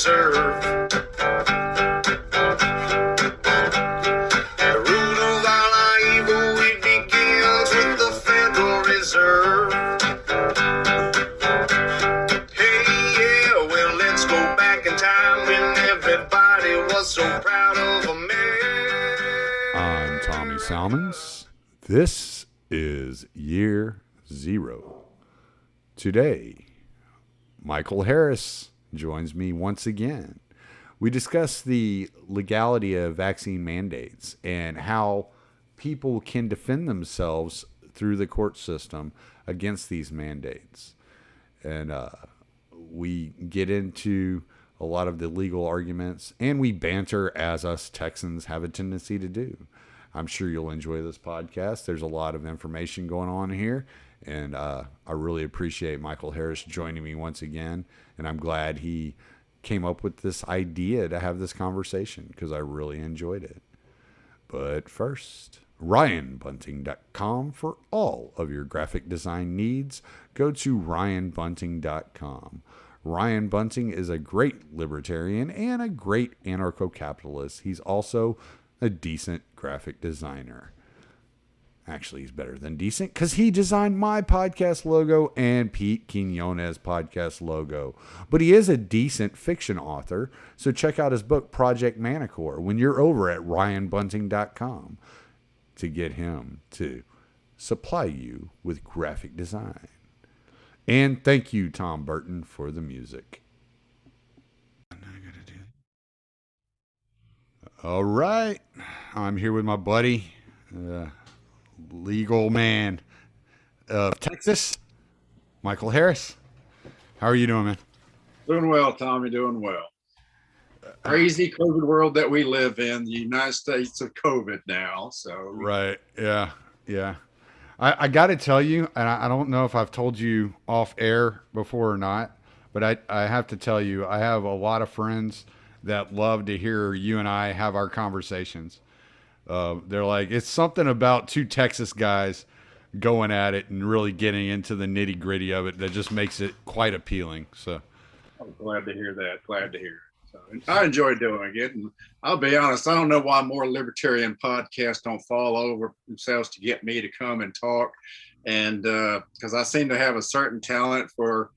Reserve. The root of all our evil, it begins with the Federal Reserve. Hey, yeah, well, let's go back in time when everybody was so proud of a man. I'm Tommy Salmons. This is Year Zero. Today, Michael Harris joins me once again. We discuss the legality of vaccine mandates and how people can defend themselves through the court system against these mandates. And we get into a lot of the legal arguments, and we banter as us Texans have a tendency to do. I'm sure you'll enjoy this podcast. There's a lot of information going on here, and I really appreciate Michael Harris joining me once again, and I'm glad he came up with this idea to have this conversation because I really enjoyed it. But first, RyanBunting.com for all of your graphic design needs. Go to RyanBunting.com. Ryan Bunting is a great libertarian and a great anarcho-capitalist. He's also a decent graphic designer. Actually, he's better than decent because he designed my podcast logo and Pete Quinones' podcast logo. But he is a decent fiction author, so check out his book, Project Manicore, when you're over at RyanBunting.com to get him to supply you with graphic design. And thank you, Tom Burton, for the music. All right. I'm here with my buddy, legal man of Texas, Michael Harris. How are you doing, man? Doing well, Tommy, doing well. Crazy COVID world that we live in, the United States of COVID now. So right. Yeah. I got to tell you, and I don't know if I've told you off air before or not, but I have to tell you, I have a lot of friends that love to hear you and I have our conversations. They're like, it's something about two Texas guys going at it and really getting into the nitty gritty of it that just makes it quite appealing. So I'm glad to hear that. Glad to hear it. So I enjoy doing it. And I'll be honest, I don't know why more libertarian podcasts don't fall over themselves to get me to come and talk. And because I seem to have a certain talent for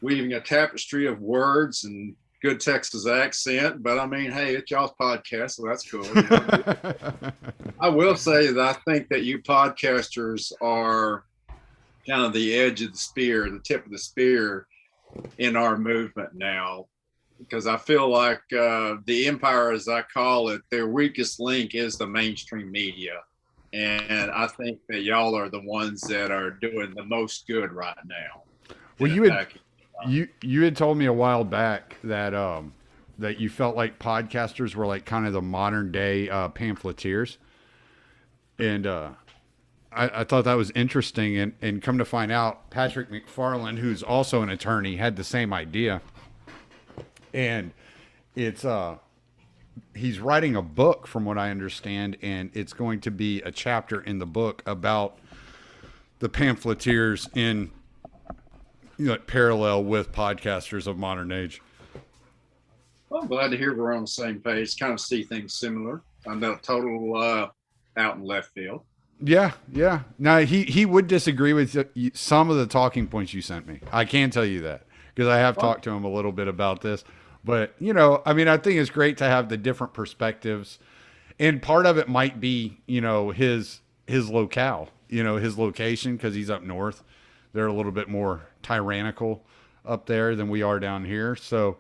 weaving a tapestry of words and good Texas accent, but I mean, hey, it's y'all's podcast, so that's cool. You know? I will say that I think that you podcasters are kind of the edge of the spear, the tip of the spear in our movement now, because I feel like the empire, as I call it, their weakest link is the mainstream media. And I think that y'all are the ones that are doing the most good right now. Well, you had told me a while back that that you felt like podcasters were like kind of the modern day pamphleteers, and I thought that was interesting. And come to find out, Patrick McFarland, who's also an attorney, had the same idea, and it's he's writing a book, from what I understand, and it's going to be a chapter in the book about the pamphleteers in, you know, parallel with podcasters of modern age. Well, I'm glad to hear we're on the same page, kind of see things similar. I'm not total out in left field. Yeah. Now, he would disagree with some of the talking points you sent me. I can tell you that because I have talked to him a little bit about this. But, you know, I mean, I think it's great to have the different perspectives. And part of it might be, you know, his locale, you know, his location, because he's up north. They're a little bit more tyrannical up there than we are down here. So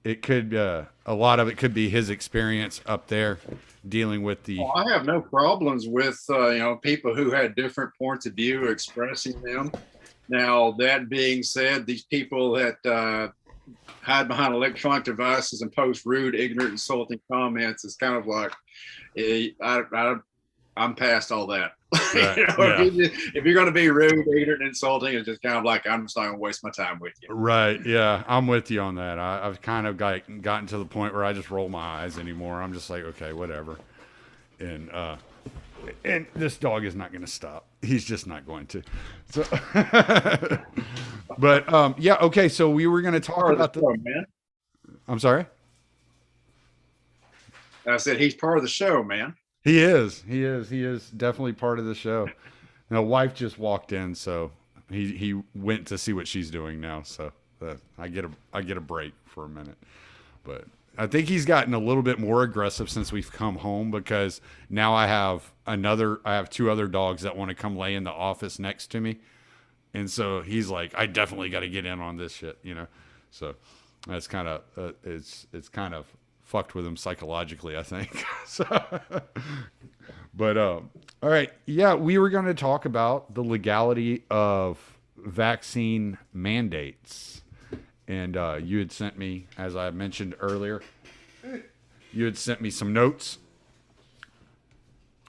it could, a lot of it could be his experience up there dealing with the... Well, I have no problems with, you know, people who had different points of view expressing them. Now, that being said, these people that hide behind electronic devices and post rude, ignorant, insulting comments is kind of like, I'm past all that. Right. You know, yeah. If you're going to be rude, ignorant, insulting, it's just kind of like, I'm just not going to waste my time with you. Right. Yeah. I'm with you on that. I've kind of gotten to the point where I just roll my eyes anymore. I'm just like, okay, whatever. And this dog is not going to stop. He's just not going to. So, but yeah. Okay. So we were going to talk about the, man. I'm sorry. I said he's part of the show, man. He is. He is. He is definitely part of the show. Now, wife just walked in, so he went to see what she's doing now. So I get a break for a minute, but I think he's gotten a little bit more aggressive since we've come home because now I have two other dogs that want to come lay in the office next to me, and so he's like, I definitely got to get in on this shit, you know. So that's kind of it's kind of fucked with him psychologically, I think. So, but all right, yeah, we were going to talk about the legality of vaccine mandates, and you had sent me, as I mentioned earlier, you had sent me some notes,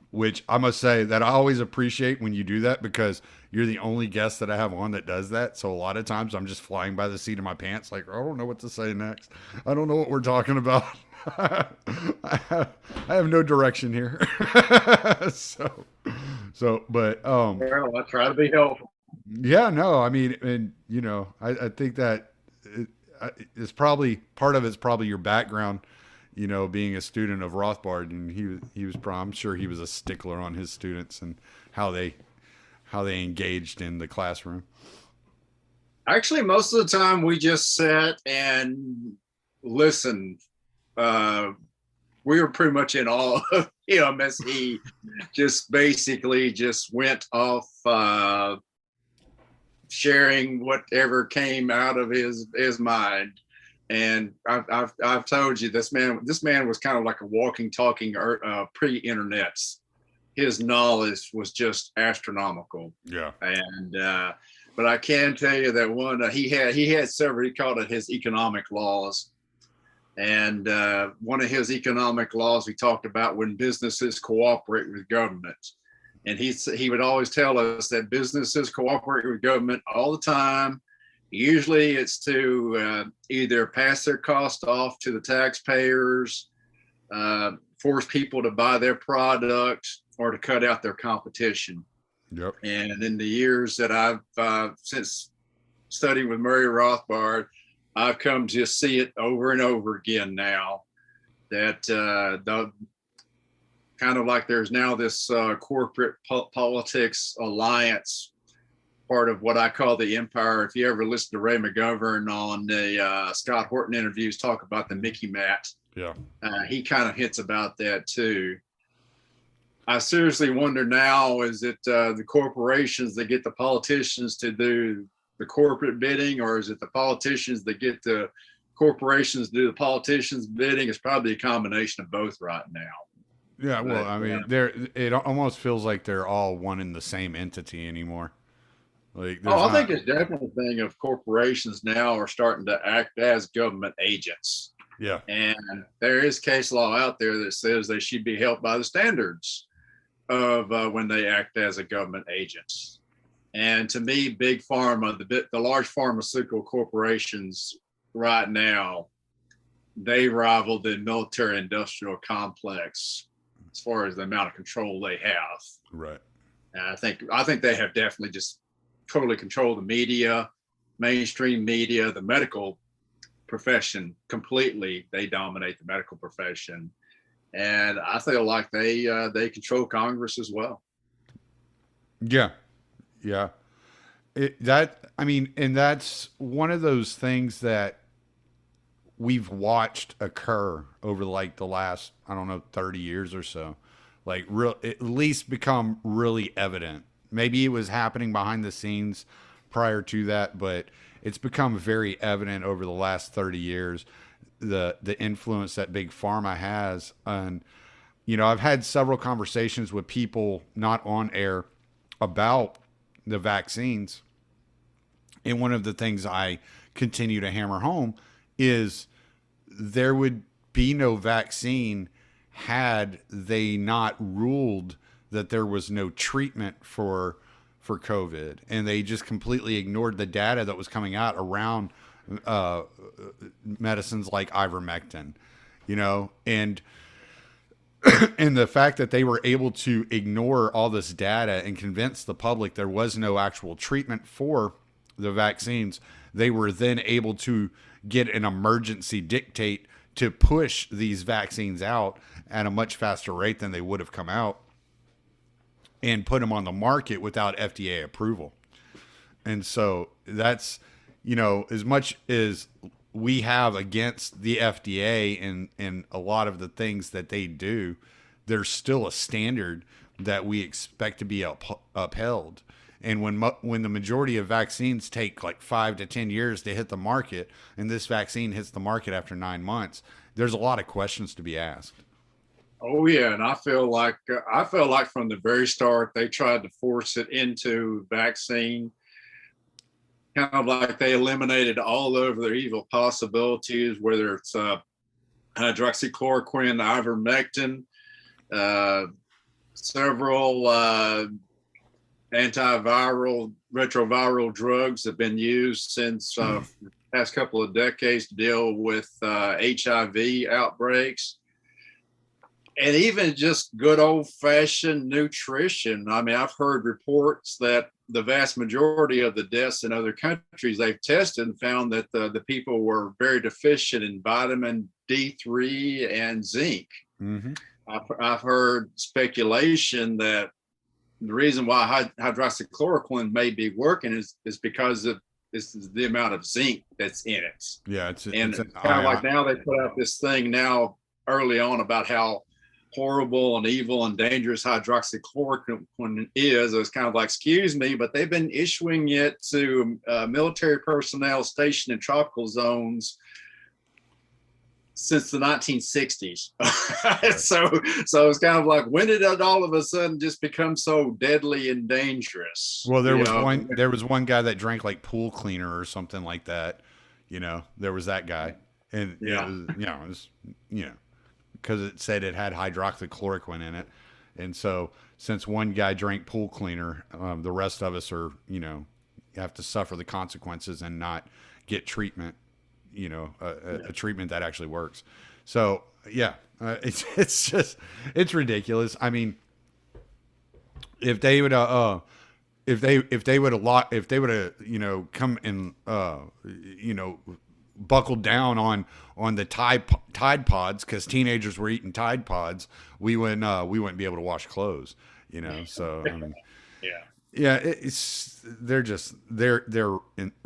which I must say that I always appreciate when you do that because you're the only guest that I have on that does that. So a lot of times I'm just flying by the seat of my pants, like, I don't know what to say next. I don't know what we're talking about. I have no direction here. But Well, I try to be helpful. yeah, no, I mean, and you know, I think that it's probably part of it's probably your background, you know, being a student of Rothbard, and he was I'm sure he was a stickler on his students and how they engaged in the classroom. Actually, most of the time we just sat and listened. We were pretty much in awe of him as he just basically just went off sharing whatever came out of his mind. And I've told you this man was kind of like a walking, talking pre-internet. His knowledge was just astronomical. Yeah. And but I can tell you that one he had several. He called it his economic laws. And one of his economic laws we talked about when businesses cooperate with government. And he would always tell us that businesses cooperate with government all the time. Usually it's to either pass their cost off to the taxpayers, force people to buy their product, or to cut out their competition. Yep. And in the years that I've since studying with Murray Rothbard, I've come to see it over and over again now that the kind of like there's now this corporate politics alliance, part of what I call the empire. If you ever listen to Ray McGovern on the Scott Horton interviews, talk about the Mickey Mat. Yeah. He kind of hints about that too. I seriously wonder now, is it the corporations that get the politicians to do the corporate bidding, or is it the politicians that get the corporations to do the politicians bidding? It's probably a combination of both right now. Yeah, well, I mean, it almost feels like they're all one and the same entity anymore. Like, I think it's definitely a thing of corporations now are starting to act as government agents. Yeah. And there is case law out there that says they should be held by the standards of when they act as a government agent. And to me, big pharma, the large pharmaceutical corporations right now, they rival the military industrial complex as far as the amount of control they have. Right. And I think they have definitely just totally controlled the media, mainstream media, the medical profession completely. They dominate the medical profession. And I feel like they control Congress as well. Yeah. Yeah. And that's one of those things that we've watched occur over like the last, I don't know, 30 years or so, like at least become really evident. Maybe it was happening behind the scenes prior to that, but it's become very evident over the last 30 years, the influence that big pharma has. And, you know, I've had several conversations with people not on air about the vaccines. And one of the things I continue to hammer home is there would be no vaccine had they not ruled that there was no treatment for COVID, and they just completely ignored the data that was coming out around medicines like ivermectin, you know, and and the fact that they were able to ignore all this data and convince the public there was no actual treatment for the vaccines, they were then able to get an emergency dictate to push these vaccines out at a much faster rate than they would have come out and put them on the market without FDA approval. And so that's, as much as we have against the FDA and a lot of the things that they do, there's still a standard that we expect to be upheld. And when the majority of vaccines take like 5 to 10 years to hit the market, and this vaccine hits the market after 9 months, there's a lot of questions to be asked. Oh yeah, and I feel like from the very start they tried to force it into vaccine, kind of like they eliminated all of their evil possibilities, whether it's hydroxychloroquine, ivermectin, several antiviral, retroviral drugs have been used since the past couple of decades to deal with HIV outbreaks. And even just good old-fashioned nutrition. I mean, I've heard reports that the vast majority of the deaths in other countries they've tested and found that the people were very deficient in vitamin D3 and zinc. Mm-hmm. I've heard speculation that the reason why hydroxychloroquine may be working is because of this is the amount of zinc that's in it. Yeah, it's kind of like now they put out this thing now early on about how horrible and evil and dangerous hydroxychloroquine is. It's kind of like, excuse me, but they've been issuing it to military personnel stationed in tropical zones since the 1960s. So it's kind of like, when did it all of a sudden just become so deadly and dangerous? Well, there was one guy that drank like pool cleaner or something like that. There was that guy, and it was because it said it had hydroxychloroquine in it. And so since one guy drank pool cleaner, the rest of us are, have to suffer the consequences and not get treatment, a treatment that actually works. So it's ridiculous. I mean, if they would have come and, buckled down on the Tide Pods, because teenagers were eating Tide Pods, we wouldn't be able to wash clothes, So I mean,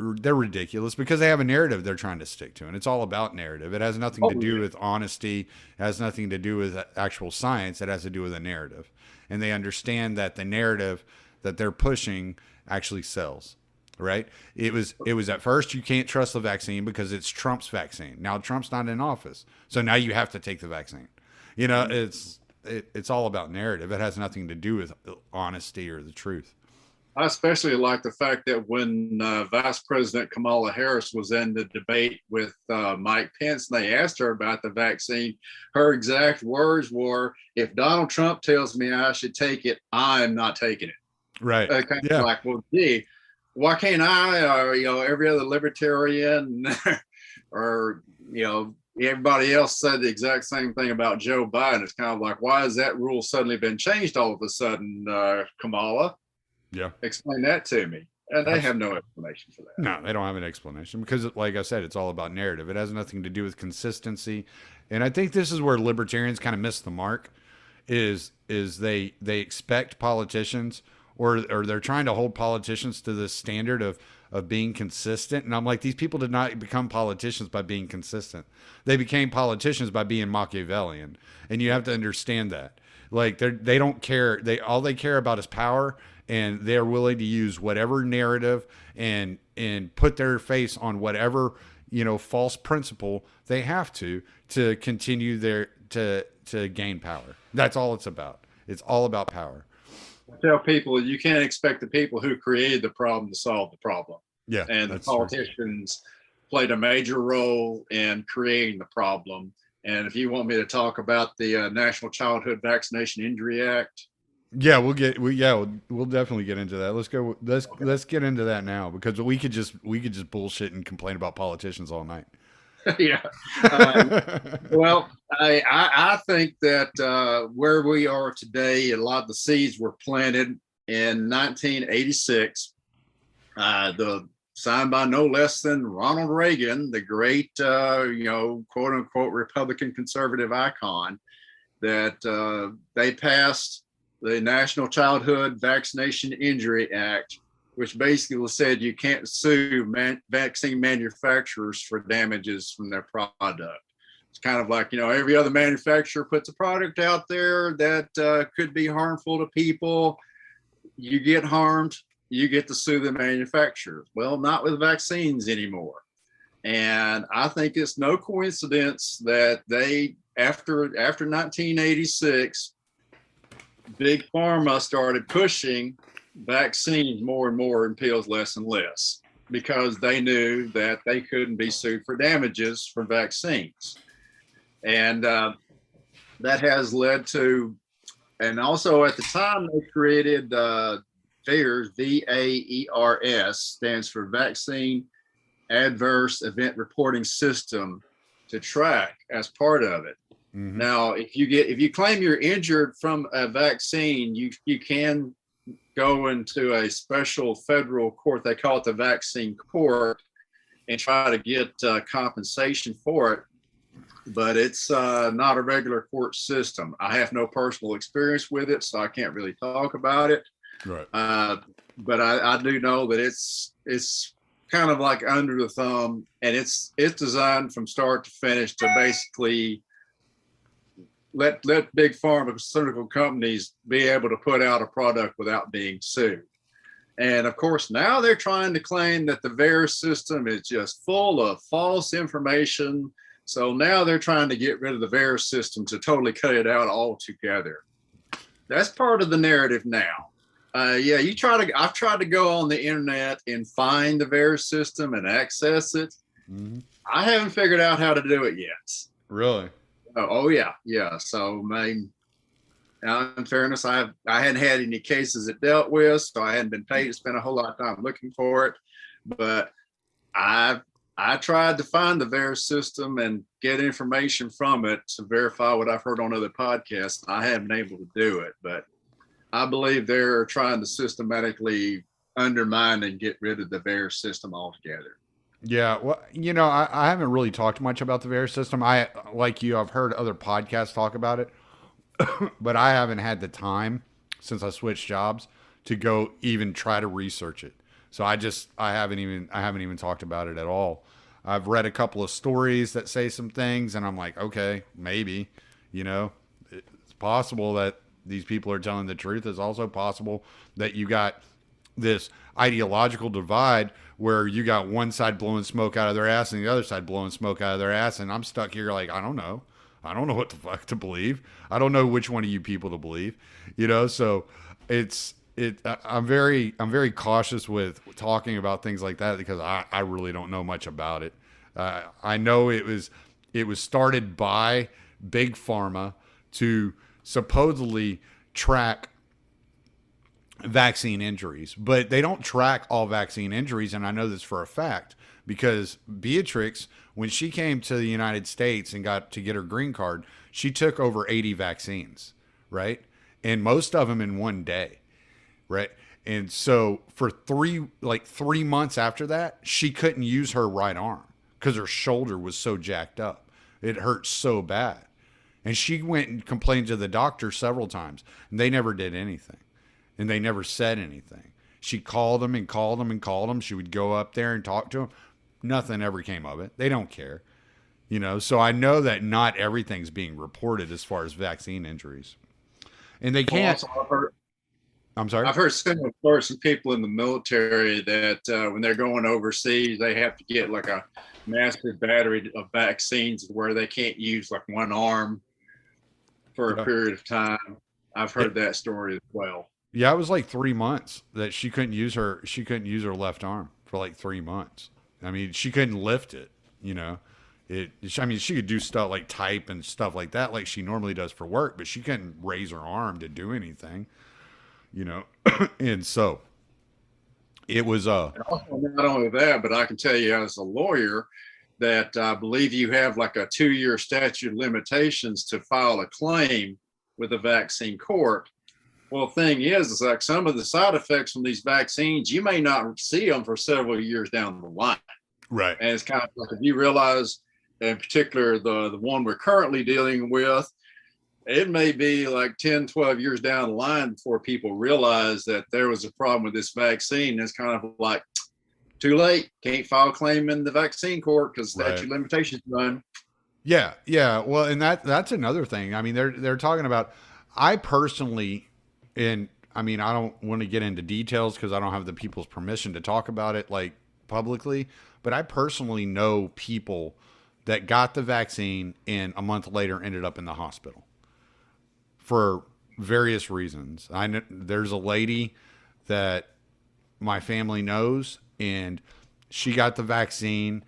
they're ridiculous because they have a narrative they're trying to stick to, and it's all about narrative. It has nothing to do with honesty. It has nothing to do with actual science. It has to do with a narrative, and they understand that the narrative that they're pushing actually sells. Right? It was at first, you can't trust the vaccine because it's Trump's vaccine. Now Trump's not in office, so now you have to take the vaccine. It's all about narrative. It has nothing to do with honesty or the truth. I especially like the fact that when Vice President Kamala Harris was in the debate with Mike Pence, and they asked her about the vaccine, her exact words were, "If Donald Trump tells me I should take it, I'm not taking it." Right. Kind of like, well, gee, why can't I, or every other libertarian, or everybody else said the exact same thing about Joe Biden? It's kind of like, why has that rule suddenly been changed all of a sudden, Kamala? Yeah, explain that to me. And they have no explanation for that. No, they don't have an explanation because, like I said, it's all about narrative. It has nothing to do with consistency, and I think this is where libertarians kind of miss the mark. Is they expect politicians, or they're trying to hold politicians to this standard of being consistent. And I'm like, these people did not become politicians by being consistent. They became politicians by being Machiavellian. And you have to understand that. Like, they don't care. All they care about is power, and they're willing to use whatever narrative and put their face on whatever, false principle they have to continue to gain power. That's all it's about. It's all about power. I tell people you can't expect the people who created the problem to solve the problem. Yeah, and the politicians played a major role in creating the problem. And if you want me to talk about the National Childhood Vaccination Injury Act, yeah, we'll definitely get into that. Let's get into that now, because we could just bullshit and complain about politicians all night. Yeah. Well, I think that where we are today, a lot of the seeds were planted in 1986. The signed by no less than Ronald Reagan, the great, quote unquote Republican conservative icon, that they passed the National Childhood Vaccination Injury Act, which basically said you can't sue vaccine manufacturers for damages from their product. It's kind of like, every other manufacturer puts a product out there that could be harmful to people. You get harmed, you get to sue the manufacturer. Well, not with vaccines anymore. And I think it's no coincidence that they, after 1986, Big Pharma started pushing vaccines more and more and pills less and less, because they knew that they couldn't be sued for damages from vaccines. And that has led to, and also at the time they created VAERS, VAERS, stands for Vaccine Adverse Event Reporting System, to track as part of it. Mm-hmm. Now, if you claim you're injured from a vaccine, you can go into a special federal court. They call it the vaccine court, and try to get compensation for it. But it's not a regular court system. I have no personal experience with it, so I can't really talk about it. Right. But I do know that it's kind of like under the thumb, and it's designed from start to finish to basically let big pharmaceutical companies be able to put out a product without being sued. And of course, now they're trying to claim that the VAERS system is just full of false information. So now they're trying to get rid of the VAERS system to totally cut it out altogether. That's part of the narrative now. I've tried to go on the internet and find the VAERS system and access it. Mm-hmm. I haven't figured out how to do it yet. Really? Oh yeah. So, in fairness, I hadn't had any cases it dealt with, so I hadn't been paid to spend a whole lot of time looking for it. But I tried to find the VAERS system and get information from it to verify what I've heard on other podcasts. I haven't been able to do it, but I believe they're trying to systematically undermine and get rid of the VAERS system altogether. Yeah, well, I haven't really talked much about the VAERS system. I've heard other podcasts talk about it, but I haven't had the time since I switched jobs to go even try to research it. So I haven't even talked about it at all. I've read a couple of stories that say some things, and I'm like, okay, maybe, it's possible that these people are telling the truth. It's also possible that you got this ideological divide where you got one side blowing smoke out of their ass and the other side blowing smoke out of their ass. And I'm stuck here like, I don't know what the fuck to believe. I don't know which one of you people to believe, so I'm very cautious with talking about things like that because I really don't know much about it. I know it was started by Big Pharma to supposedly track vaccine injuries, but they don't track all vaccine injuries. And I know this for a fact because Beatrix, when she came to the United States and got to get her green card, she took over 80 vaccines, right? And most of them in one day, right? And so for 3 months after that, she couldn't use her right arm because her shoulder was so jacked up. It hurt so bad. And she went and complained to the doctor several times, and they never did anything. And they never said anything. She called them and called them and called them. She would go up there and talk to them. Nothing ever came of it. They don't care. So I know that not everything's being reported as far as vaccine injuries. And they can't. I'm sorry? I've heard similar stories from people in the military that when they're going overseas, they have to get like a massive battery of vaccines where they can't use like one arm for a period of time. I've heard that story as well. Yeah, it was like 3 months that she couldn't use her left arm for like 3 months. I mean, she couldn't lift it, she could do stuff like type and stuff like that like she normally does for work, but she couldn't raise her arm to do anything, and so it was and also, not only that, but I can tell you as a lawyer that I believe you have like a 2-year statute of limitations to file a claim with the vaccine court. Well, the thing is like some of the side effects from these vaccines, you may not see them for several years down the line. Right. And it's kind of like if you realize, in particular, the one we're currently dealing with, it may be like 10, 12 years down the line before people realize that there was a problem with this vaccine. It's kind of like, too late, can't file a claim in the vaccine court because statute limitations done. Yeah, yeah. Well, and that's another thing. I mean, they're talking about. I personally, and I mean, I don't want to get into details because I don't have the people's permission to talk about it like publicly. But I personally know people that got the vaccine and a month later ended up in the hospital for various reasons. I know there's a lady that my family knows, and she got the vaccine,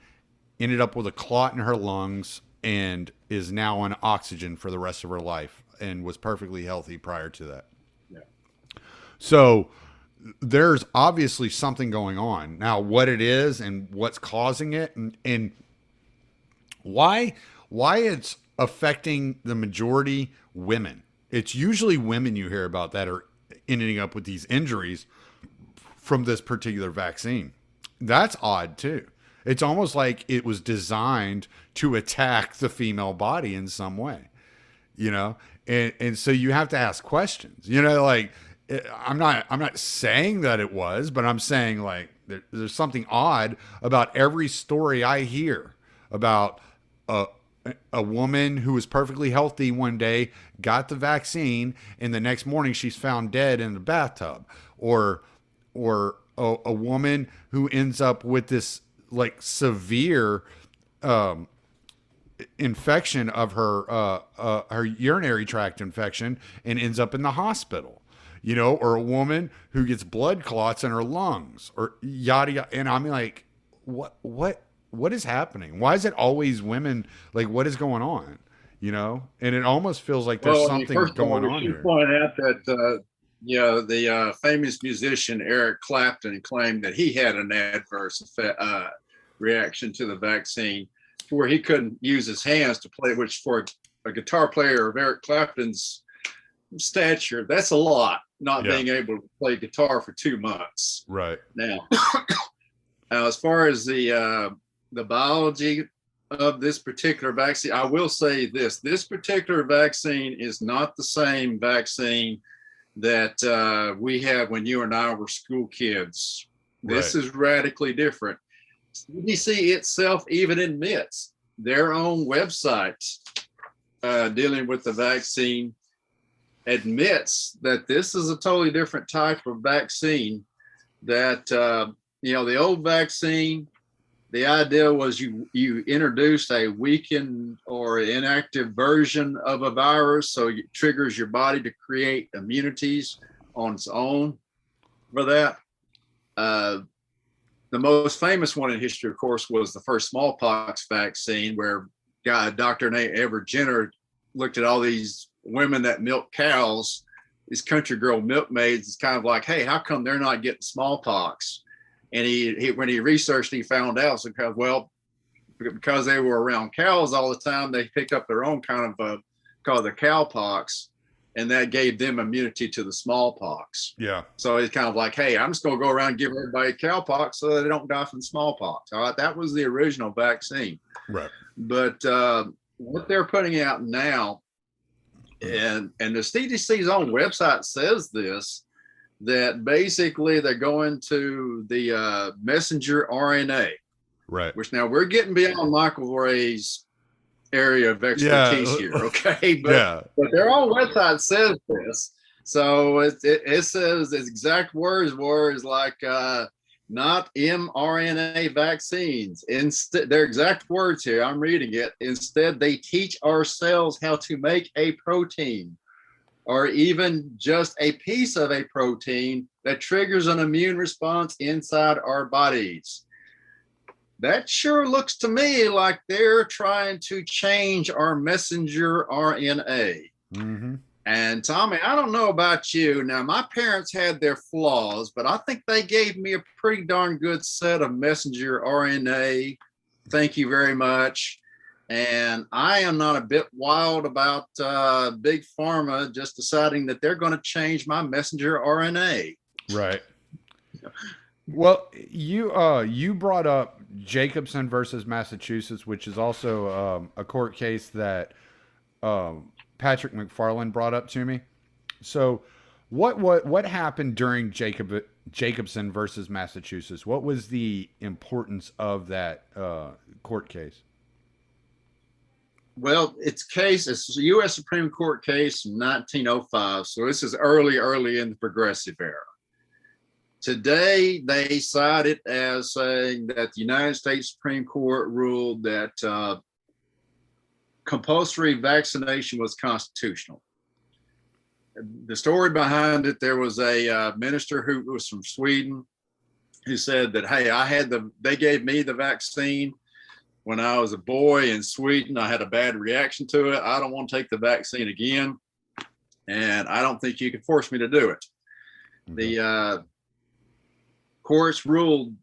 ended up with a clot in her lungs, and is now on oxygen for the rest of her life and was perfectly healthy prior to that. Yeah. So there's obviously something going on. Now, what it is and what's causing it and why it's affecting the majority women. It's usually women you hear about that are ending up with these injuries from this particular vaccine. That's odd too. It's almost like it was designed to attack the female body in some way, you know? And so you have to ask questions, you know, like I'm not saying that it was, but I'm saying like there's something odd about every story I hear about a woman who was perfectly healthy one day, got the vaccine, and the next morning she's found dead in the bathtub, or a woman who ends up with this like severe infection of her urinary tract infection and ends up in the hospital, you know, or a woman who gets blood clots in her lungs, or yada yada. And I'm like, what is happening? Why is it always women? Like, what is going on? You know, and it almost feels like there's something going on here. Point out that the famous musician Eric Clapton claimed that he had an adverse reaction to the vaccine, where he couldn't use his hands to play, which for a guitar player of Eric Clapton's stature, that's a lot. Not being able to play guitar for 2 months. Right. Now, as far as the biology of this particular vaccine, I will say this particular vaccine is not the same vaccine that we had when you and I were school kids. This is radically different. CDC itself even admits their own website dealing with the vaccine admits that this is a totally different type of vaccine. That the old vaccine, the idea was you introduced a weakened or inactive version of a virus, so it triggers your body to create immunities on its own for that. The most famous one in history, of course, was the first smallpox vaccine, where Dr. Edward Jenner looked at all these women that milk cows, these country girl milkmaids. It's kind of like, hey, how come they're not getting smallpox? And he when he researched, he found out because they were around cows all the time, they picked up their own kind of called the cowpox, and that gave them immunity to the smallpox. Yeah. So it's kind of like, hey, I'm just going to go around and give everybody cowpox so that they don't die from smallpox. All right, that was the original vaccine. Right. But what they're putting out now, and the CDC's own website says this, that basically they're going to the messenger RNA. Right. Which now we're getting beyond Michael Ray's area of expertise here, okay? But their own website says this. So it says its exact words like not mRNA vaccines. Instead, their exact words here, I'm reading it. Instead, they teach our cells how to make a protein, or even just a piece of a protein that triggers an immune response inside our bodies. That sure looks to me like they're trying to change our messenger RNA. Mm-hmm. And Tommy, I don't know about you. Now, my parents had their flaws, but I think they gave me a pretty darn good set of messenger RNA. Thank you very much. And I am not a bit wild about Big Pharma just deciding that they're going to change my messenger RNA. Right. Well, you brought up Jacobson versus Massachusetts, which is also a court case that Patrick McFarland brought up to me. So, what happened during Jacobson versus Massachusetts? What was the importance of that court case? Well, it's a U.S. Supreme Court case from 1905. So this is early in the progressive era. Today, they cite it as saying that the United States Supreme Court ruled that compulsory vaccination was constitutional. The story behind it, there was a minister who was from Sweden who said that, hey, they gave me the vaccine when I was a boy in Sweden. I had a bad reaction to it. I don't want to take the vaccine again. And I don't think you can force me to do it. The courts ruled,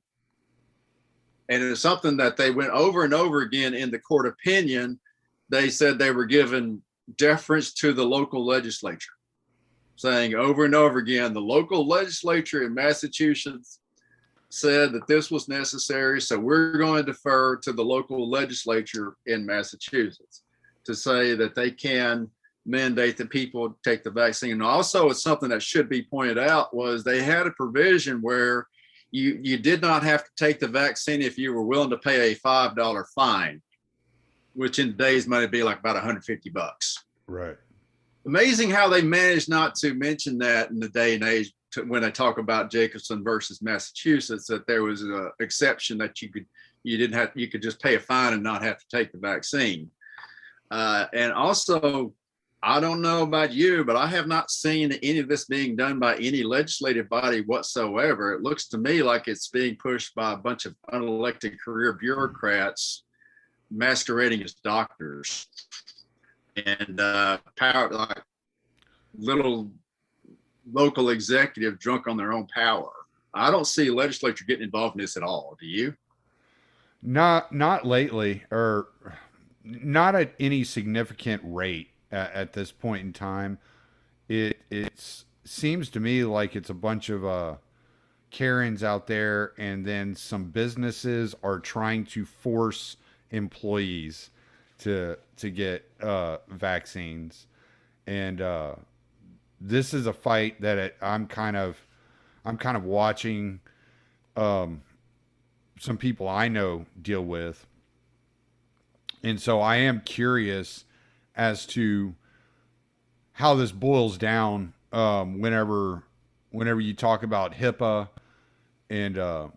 and it's something that they went over and over again in the court opinion. They said they were given deference to the local legislature, saying over and over again, the local legislature in Massachusetts said that this was necessary, so we're going to defer to the local legislature in Massachusetts to say that they can mandate that people take the vaccine. And also, it's something that should be pointed out was they had a provision where you did not have to take the vaccine if you were willing to pay a $5 fine, which in today's money would be like about $150. Right. Amazing how they managed not to mention that in the day and age when they talk about Jacobson versus Massachusetts, that there was an exception that you could just pay a fine and not have to take the vaccine. And also, I don't know about you, but I have not seen any of this being done by any legislative body whatsoever. It looks to me like it's being pushed by a bunch of unelected career bureaucrats masquerading as doctors and power, like little local executive drunk on their own power. I don't see legislature getting involved in this at all. Do you? Not lately, or not at any significant rate at this point in time. It seems to me like it's a bunch of Karens out there, and then some businesses are trying to force employees to get vaccines, and this is a fight that I'm kind of watching some people I know deal with, and so I am curious as to how this boils down whenever you talk about HIPAA and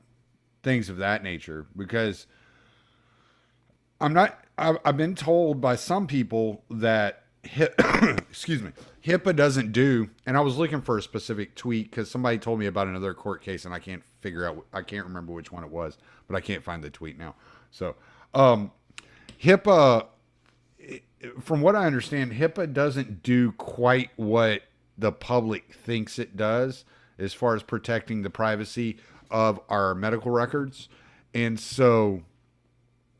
things of that nature, because I've been told by some people that excuse me, HIPAA doesn't do, and I was looking for a specific tweet because somebody told me about another court case and I can't remember which one it was, but I can't find the tweet now. So HIPAA, from what I understand, HIPAA doesn't do quite what the public thinks it does as far as protecting the privacy of our medical records. And so,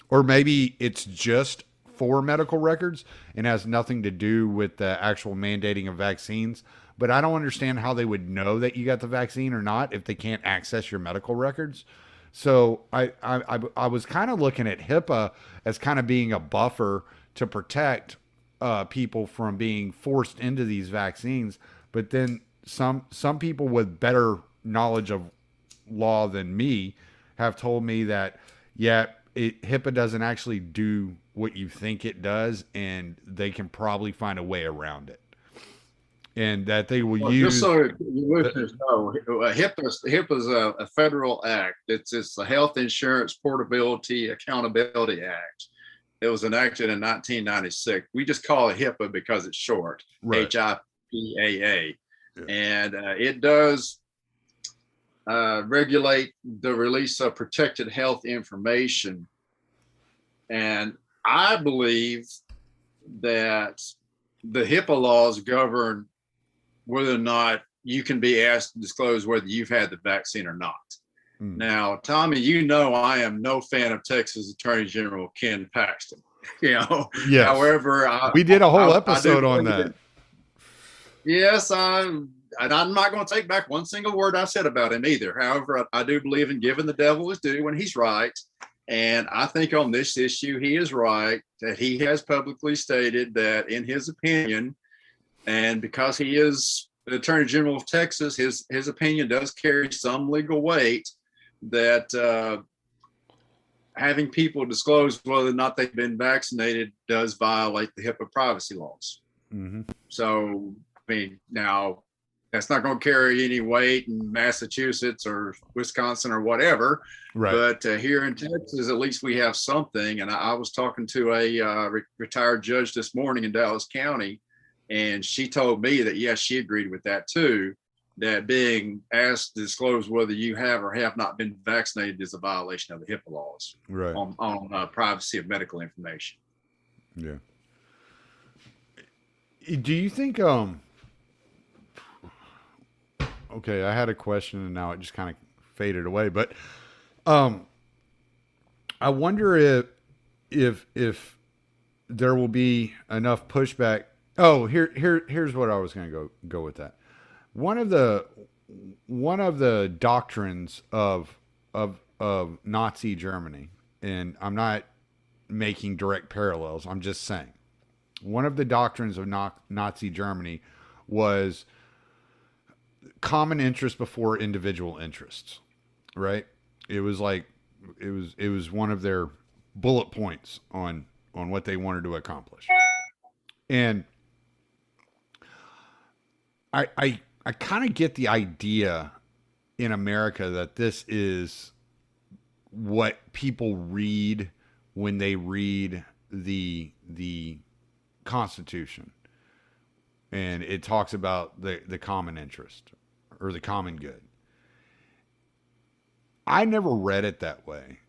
or maybe it's just for medical records and has nothing to do with the actual mandating of vaccines. But I don't understand how they would know that you got the vaccine or not if they can't access your medical records. So I was kind of looking at HIPAA as kind of being a buffer to protect people from being forced into these vaccines. But then some people with better knowledge of law than me have told me that, yeah, HIPAA doesn't actually do what you think it does, and they can probably find a way around it. And that they will use. Just so your listeners know, HIPAA is a federal act. It's the Health Insurance Portability Accountability Act. It was enacted in 1996. We just call it HIPAA because it's short, right. HIPAA. Yeah. And it does regulate the release of protected health information. And I believe that the HIPAA laws govern whether or not you can be asked to disclose whether you've had the vaccine or not. Now, Tommy, you know I am no fan of Texas Attorney General Ken Paxton. Yes. However, we did a whole I episode do on believe that. Yes, I'm not going to take back one single word I said about him either. However, I do believe in giving the devil his due when he's right. And I think on this issue, he is right, that he has publicly stated that in his opinion, and because he is the Attorney General of Texas, his opinion does carry some legal weight, that having people disclose whether or not they've been vaccinated does violate the HIPAA privacy laws. Mm-hmm. So, I mean, now that's not going to carry any weight in Massachusetts or Wisconsin or whatever. Right. But here in Texas, at least we have something. And I was talking to a retired judge this morning in Dallas County, and she told me that, yes, she agreed with that too, that being asked to disclose whether you have or have not been vaccinated is a violation of the HIPAA laws Right. on privacy of medical information. Yeah. Do you think, okay, I had a question and now it just kind of faded away, but, I wonder if there will be enough pushback. Oh, here's what I was going to go with that. One of the doctrines of Nazi Germany, and I'm not making direct parallels, I'm just saying, one of the doctrines of Nazi Germany was common interest before individual interests, right? It was like it was one of their bullet points on what they wanted to accomplish. And I kind of get the idea in America that this is what people read when they read the Constitution, and it talks about the common interest or the common good. I never read it that way,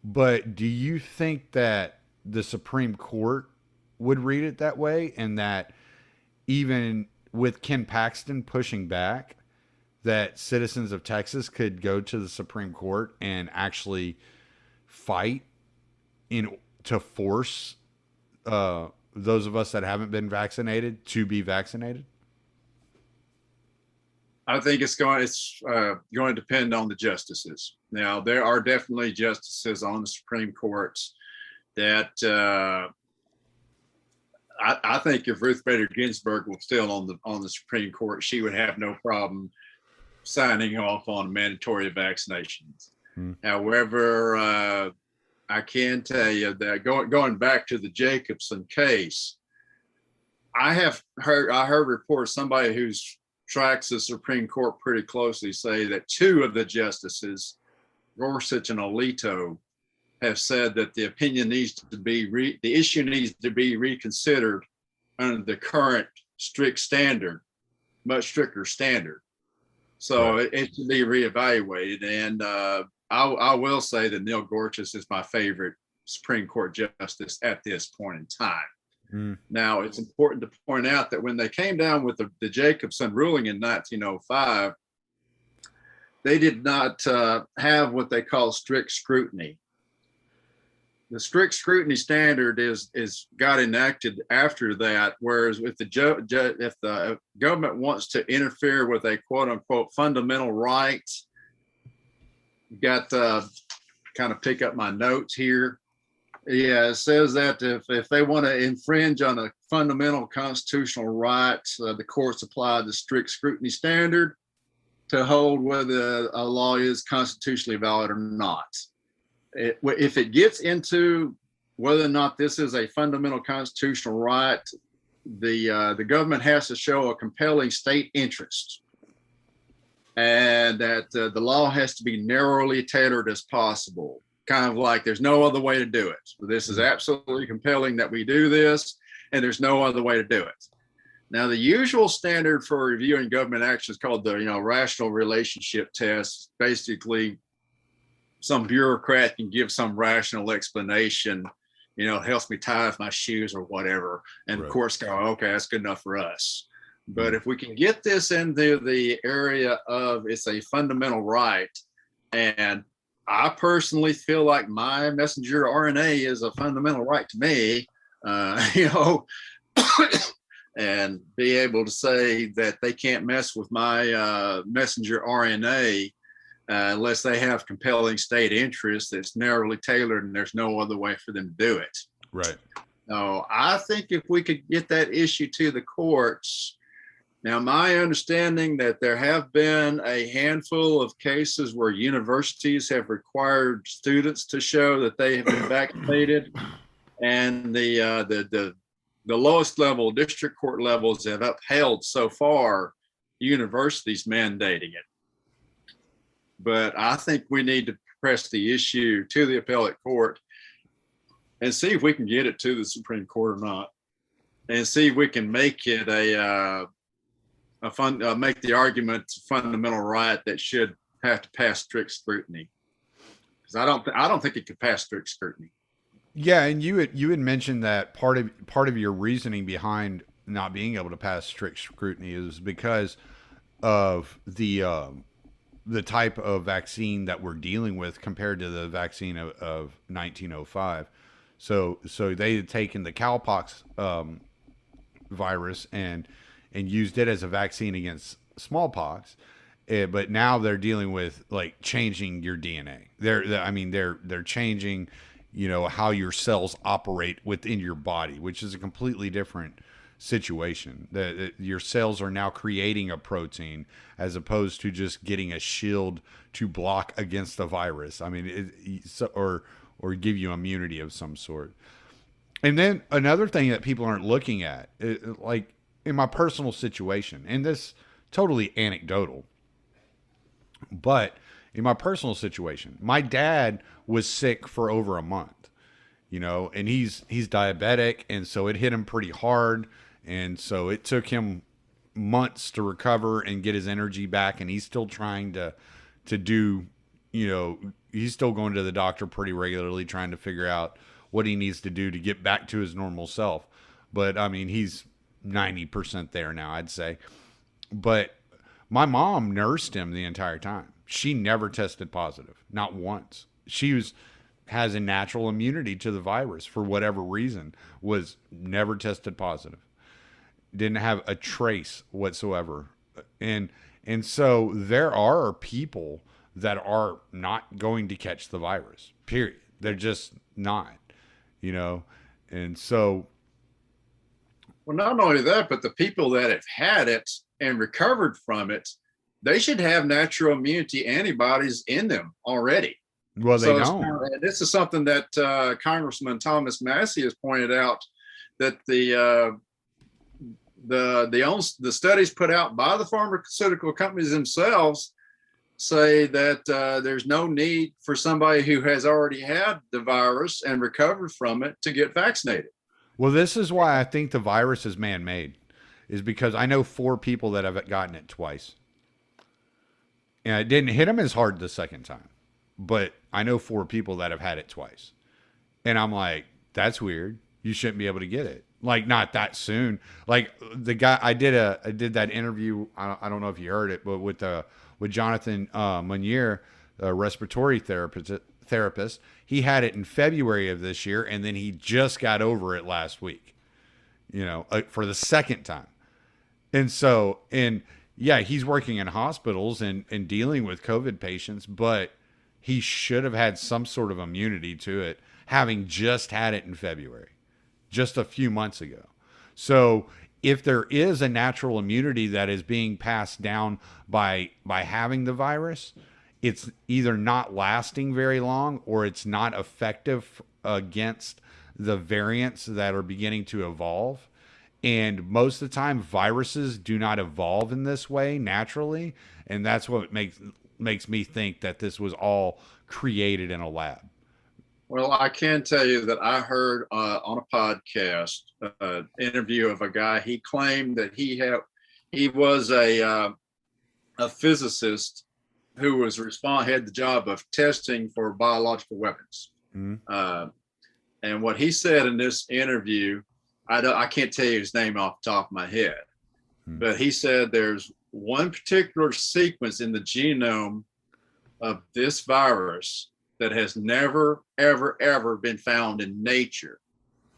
but do you think that the Supreme Court would read it that way, and that even with Ken Paxton pushing back, that citizens of Texas could go to the Supreme Court and actually fight to force those of us that haven't been vaccinated to be vaccinated? I think it's going to depend on the justices. Now, there are definitely justices on the Supreme Courts that I think if Ruth Bader Ginsburg was still on the Supreme Court, she would have no problem signing off on mandatory vaccinations. However, I can tell you that going back to the Jacobson case, I heard reports, somebody who's tracks the Supreme Court pretty closely, say that two of the justices, Gorsuch and Alito, have said that the opinion needs to be the issue needs to be reconsidered under the current strict standard, much stricter standard. So Right. it should be reevaluated. And I will say that Neil Gorsuch is my favorite Supreme Court justice at this point in time. Now, it's important to point out that when they came down with the Jacobson ruling in 1905, they did not have what they call strict scrutiny. The strict scrutiny standard is got enacted after that, whereas if the government wants to interfere with a quote unquote fundamental right, got to kind of pick up my notes here. Yeah, it says that if they want to infringe on a fundamental constitutional right, the courts apply the strict scrutiny standard to hold whether a law is constitutionally valid or not. If it gets into whether or not this is a fundamental constitutional right, the government has to show a compelling state interest, and that the law has to be narrowly tailored as possible. Kind of like there's no other way to do it. This is absolutely compelling that we do this, and there's no other way to do it. Now, the usual standard for reviewing government action is called the rational relationship test. Basically, some bureaucrat can give some rational explanation, it helps me tie my shoes or whatever, and Right. the courts go, okay, that's good enough for us. But if we can get this into the area of it's a fundamental right, And I personally feel like my messenger RNA is a fundamental right to me, you know, and be able to say that they can't mess with my messenger RNA unless they have compelling state interest that's narrowly tailored and there's no other way for them to do it. Right. So I think if we could get that issue to the courts. Now, my understanding that there have been a handful of cases where universities have required students to show that they have been vaccinated, and the lowest level, district court levels, have upheld so far universities mandating it. But I think we need to press the issue to the appellate court and see if we can get it to the Supreme Court or not, and see if we can make it make the argument a fundamental right that should have to pass strict scrutiny. Because I don't think it could pass strict scrutiny. Yeah, and you had mentioned that part of your reasoning behind not being able to pass strict scrutiny is because of the type of vaccine that we're dealing with compared to the vaccine of 1905. So they had taken the cowpox virus and used it as a vaccine against smallpox, but now they're dealing with like changing your DNA. They're changing, how your cells operate within your body, which is a completely different situation. That your cells are now creating a protein as opposed to just getting a shield to block against the virus. I mean, or give you immunity of some sort. And then another thing that people aren't looking at, like in my personal situation, and this totally anecdotal, but in my personal situation, my dad was sick for over a month, and he's diabetic, and so it hit him pretty hard, and so it took him months to recover and get his energy back, and he's still trying to do, he's still going to the doctor pretty regularly, trying to figure out what he needs to do to get back to his normal self. But I mean, he's 90% there now, I'd say. But my mom nursed him the entire time. She never tested positive, not once. She has a natural immunity to the virus for whatever reason, was never tested positive. Didn't have a trace whatsoever. And so there are people that are not going to catch the virus, period. They're just not, and so. Well, not only that, but the people that have had it and recovered from it, they should have natural immunity antibodies in them already. Well, they don't. This is something that Congressman Thomas Massey has pointed out, that the studies put out by the pharmaceutical companies themselves say that there's no need for somebody who has already had the virus and recovered from it to get vaccinated. Well, this is why I think the virus is man-made, is because I know 4 people that have gotten it twice. And it didn't hit them as hard the second time, but I know 4 people that have had it twice. And I'm like, that's weird. You shouldn't be able to get it. Like, not that soon. Like the guy, I did that interview. I don't know if you heard it, but with Jonathan Munier, a respiratory therapist. He had it in February of this year, and then he just got over it last week, for the second time. And so, yeah, he's working in hospitals and dealing with COVID patients, but he should have had some sort of immunity to it, having just had it in February, just a few months ago. So if there is a natural immunity that is being passed down by having the virus, it's either not lasting very long or it's not effective against the variants that are beginning to evolve. And most of the time, viruses do not evolve in this way naturally. And that's what makes me think that this was all created in a lab. Well, I can tell you that I heard on a podcast interview of a guy. He claimed that he was a physicist who was had the job of testing for biological weapons. Mm-hmm. And what he said in this interview, I can't tell you his name off the top of my head, but he said there's one particular sequence in the genome of this virus that has never, ever, ever been found in nature.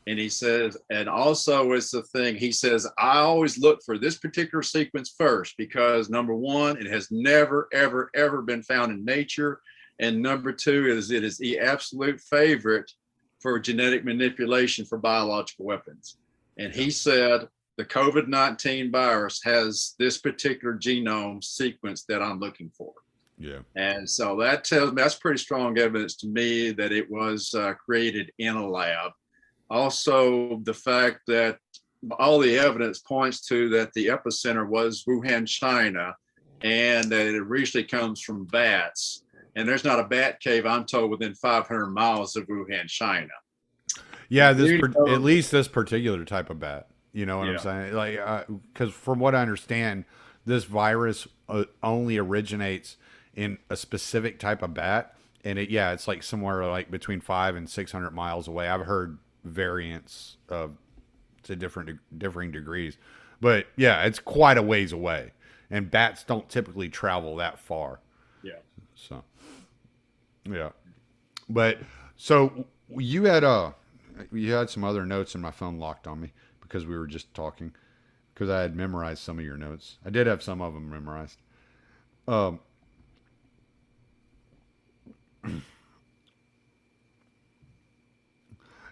And he says, and also it's the thing, he says, I always look for this particular sequence first because number one, it has never, ever, ever been found in nature. And number two is it is the absolute favorite for genetic manipulation for biological weapons. And he said, the COVID-19 virus has this particular genome sequence that I'm looking for. Yeah. And so that tells me, that's pretty strong evidence to me that it was created in a lab. Also, the fact that all the evidence points to that the epicenter was Wuhan, China, and that it originally comes from bats. And there's not a bat cave, I'm told, within 500 miles of Wuhan, China. Yeah, at least this particular type of bat. You know what I'm saying? Like, because from what I understand, this virus only originates in a specific type of bat, and it's like somewhere like between 500 and 600 miles away. I've heard variants to differing degrees, but yeah, it's quite a ways away, and bats don't typically travel that far. Yeah. So, yeah, but so you had some other notes, and my phone locked on me because we were just talking, because I had memorized some of your notes. I did have some of them memorized.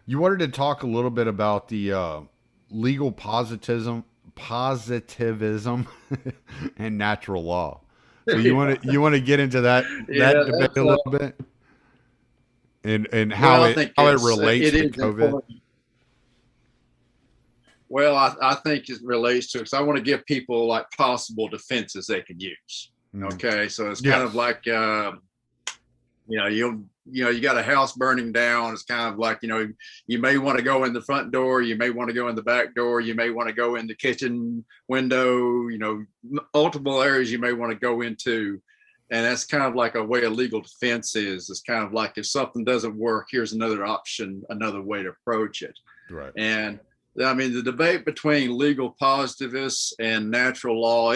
You wanted to talk a little bit about the legal positivism and natural law. So you want to get into that debate a little bit, and how it relates to COVID. Important. Well, I think it relates to it because I want to give people like possible defenses they can use. Okay, so it's kind of like you got a house burning down. It's kind of like, you may want to go in the front door, you may want to go in the back door, you may want to go in the kitchen window, multiple areas you may want to go into. And that's kind of like a way a legal defense is. It's kind of like if something doesn't work, here's another option, another way to approach it. Right. And I mean, the debate between legal positivists and natural law,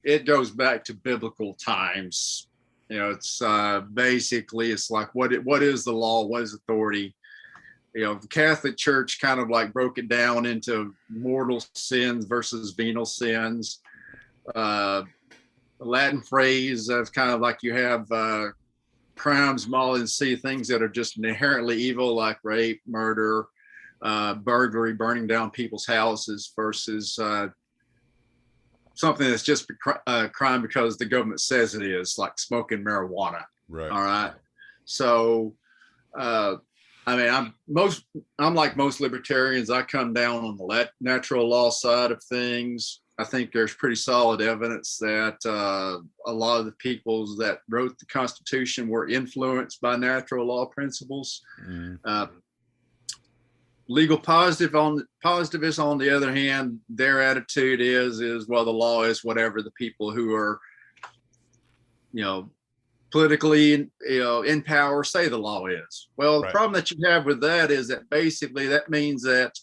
it goes back to biblical times. It's basically, it's like, what is the law? What is authority? The Catholic Church kind of like broke it down into mortal sins versus venial sins. The Latin phrase of kind of like you have crimes, malignancy, things that are just inherently evil, like rape, murder, burglary, burning down people's houses, versus something that's just a crime because the government says it is, like smoking marijuana. Right. All right. So, I mean, I'm like most libertarians. I come down on the natural law side of things. I think there's pretty solid evidence that a lot of the peoples that wrote the Constitution were influenced by natural law principles. Mm-hmm. Legal positivists, on the other hand, their attitude is well, the law is whatever the people who are, politically, in power say the law is. Well, the problem that you have with that is that basically that means that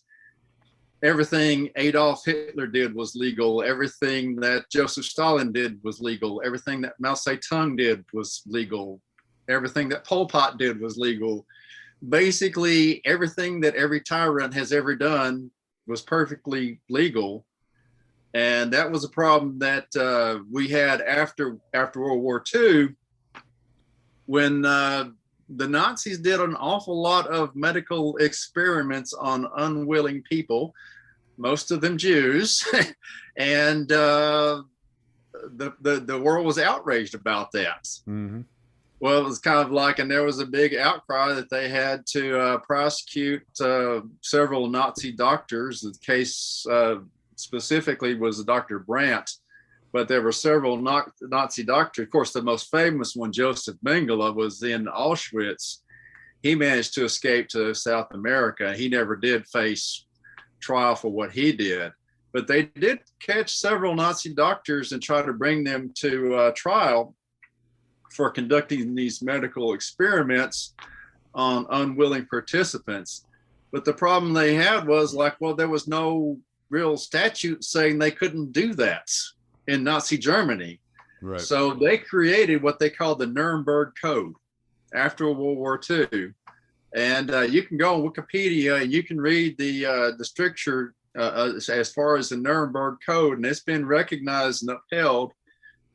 everything Adolf Hitler did was legal. Everything that Joseph Stalin did was legal. Everything that Mao Zedong did was legal. Everything that Pol Pot did was legal. Basically, everything that every tyrant has ever done was perfectly legal. And that was a problem that we had after World War II, when the Nazis did an awful lot of medical experiments on unwilling people, most of them Jews, and the world was outraged about that. Mm-hmm. Well, it was kind of like, and there was a big outcry that they had to prosecute several Nazi doctors. The case specifically was Dr. Brandt, but there were several Nazi doctors. Of course, the most famous one, Joseph Mengele, was in Auschwitz. He managed to escape to South America. He never did face trial for what he did, but they did catch several Nazi doctors and try to bring them to trial for conducting these medical experiments on unwilling participants. But the problem they had was there was no real statute saying they couldn't do that in Nazi Germany. Right. So they created what they call the Nuremberg Code after World War II. And you can go on Wikipedia and you can read the stricture as far as the Nuremberg Code, and it's been recognized and upheld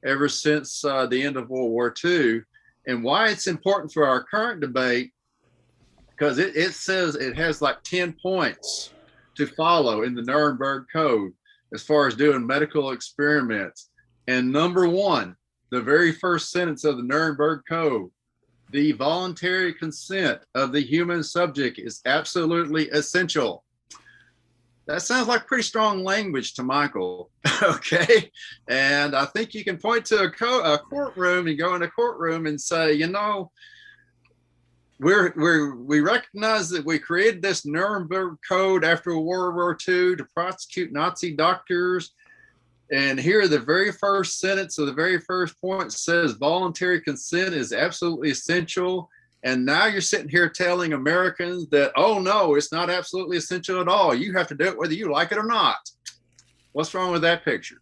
ever since the end of World War II. And why it's important for our current debate, because it says it has like 10 points to follow in the Nuremberg Code as far as doing medical experiments. And number one, the very first sentence of the Nuremberg Code, the voluntary consent of the human subject is absolutely essential. That sounds like pretty strong language to Michael. Okay. And I think you can point to a courtroom and go in a courtroom and say, you know, we recognize that we created this Nuremberg Code after World War II to prosecute Nazi doctors. And here, the very first sentence of the very first point says voluntary consent is absolutely essential. And now you're sitting here telling Americans that, oh, no, it's not absolutely essential at all. You have to do it whether you like it or not. What's wrong with that picture?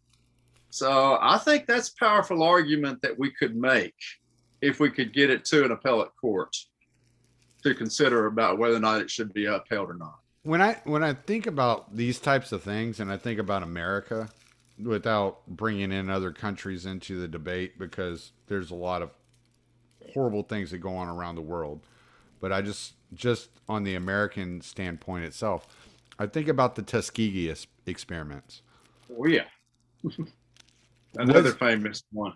So I think that's a powerful argument that we could make if we could get it to an appellate court to consider about whether or not it should be upheld or not. When I think about these types of things, and I think about America, without bringing in other countries into the debate, because there's a lot of horrible things that go on around the world, but I just on the American standpoint itself, I think about the Tuskegee experiments. Oh yeah. Another famous one.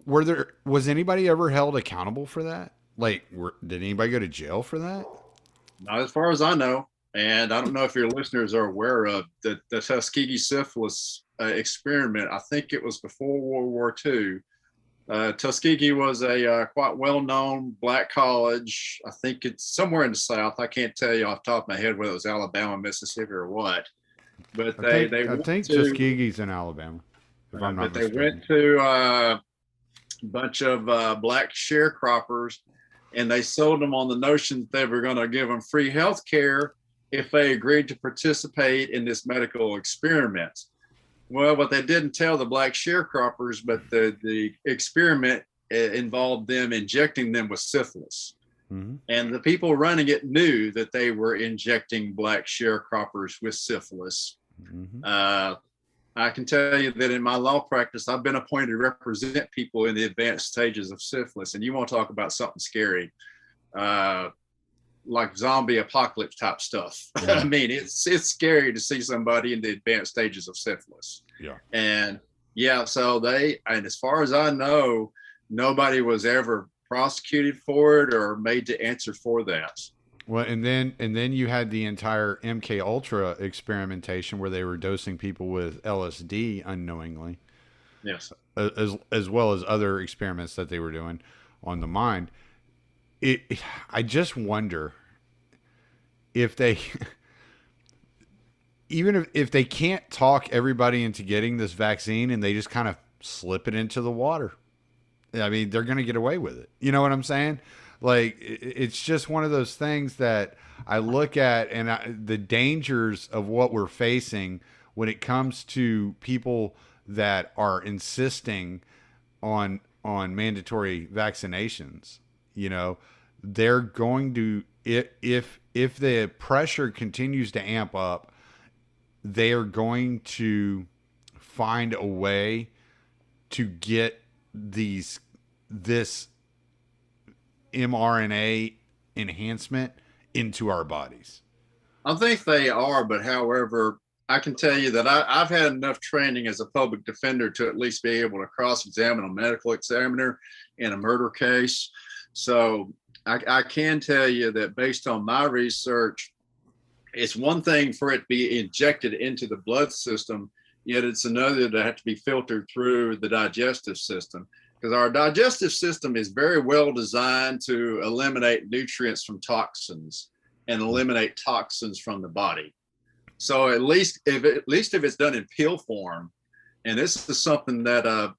Was anybody ever held accountable for that? Like, did anybody go to jail for that? Not as far as I know. And I don't know if your listeners are aware of the Tuskegee syphilis experiment. I think it was before World War II. Tuskegee was a quite well-known black college. I think it's somewhere in the South. I can't tell you off the top of my head whether it was Alabama, Mississippi, or what. But I think Tuskegee's in Alabama, if I'm not mistaken. They went to a bunch of black sharecroppers, and they sold them on the notion that they were going to give them free health care if they agreed to participate in this medical experiment. Well, what they didn't tell the black sharecroppers, but the experiment involved them injecting them with syphilis. Mm-hmm. And the people running it knew that they were injecting black sharecroppers with syphilis. Mm-hmm. I can tell you that in my law practice, I've been appointed to represent people in the advanced stages of syphilis. And you want to talk about something scary, like zombie apocalypse type stuff. Yeah. I mean, it's scary to see somebody in the advanced stages of syphilis. Yeah. And yeah, so and as far as I know, nobody was ever prosecuted for it or made to answer for that. Well, and then you had the entire MK Ultra experimentation where they were dosing people with LSD unknowingly. Yes. As well as other experiments that they were doing on the mind. I just wonder if they, even if they can't talk everybody into getting this vaccine and they just kind of slip it into the water. I mean, they're going to get away with it. You know what I'm saying? Like, it's just one of those things that I look at and the dangers of what we're facing when it comes to people that are insisting on mandatory vaccinations. You know, they're going to, if the pressure continues to amp up, they are going to find a way to get this mRNA enhancement into our bodies. I think they are, but however, I can tell you that I've had enough training as a public defender to at least be able to cross-examine a medical examiner in a murder case. So I can tell you that based on my research, it's one thing for it to be injected into the blood system, yet it's another to have to be filtered through the digestive system. Because our digestive system is very well designed to eliminate nutrients from toxins and eliminate toxins from the body. So at least if it's done in pill form, and this is something that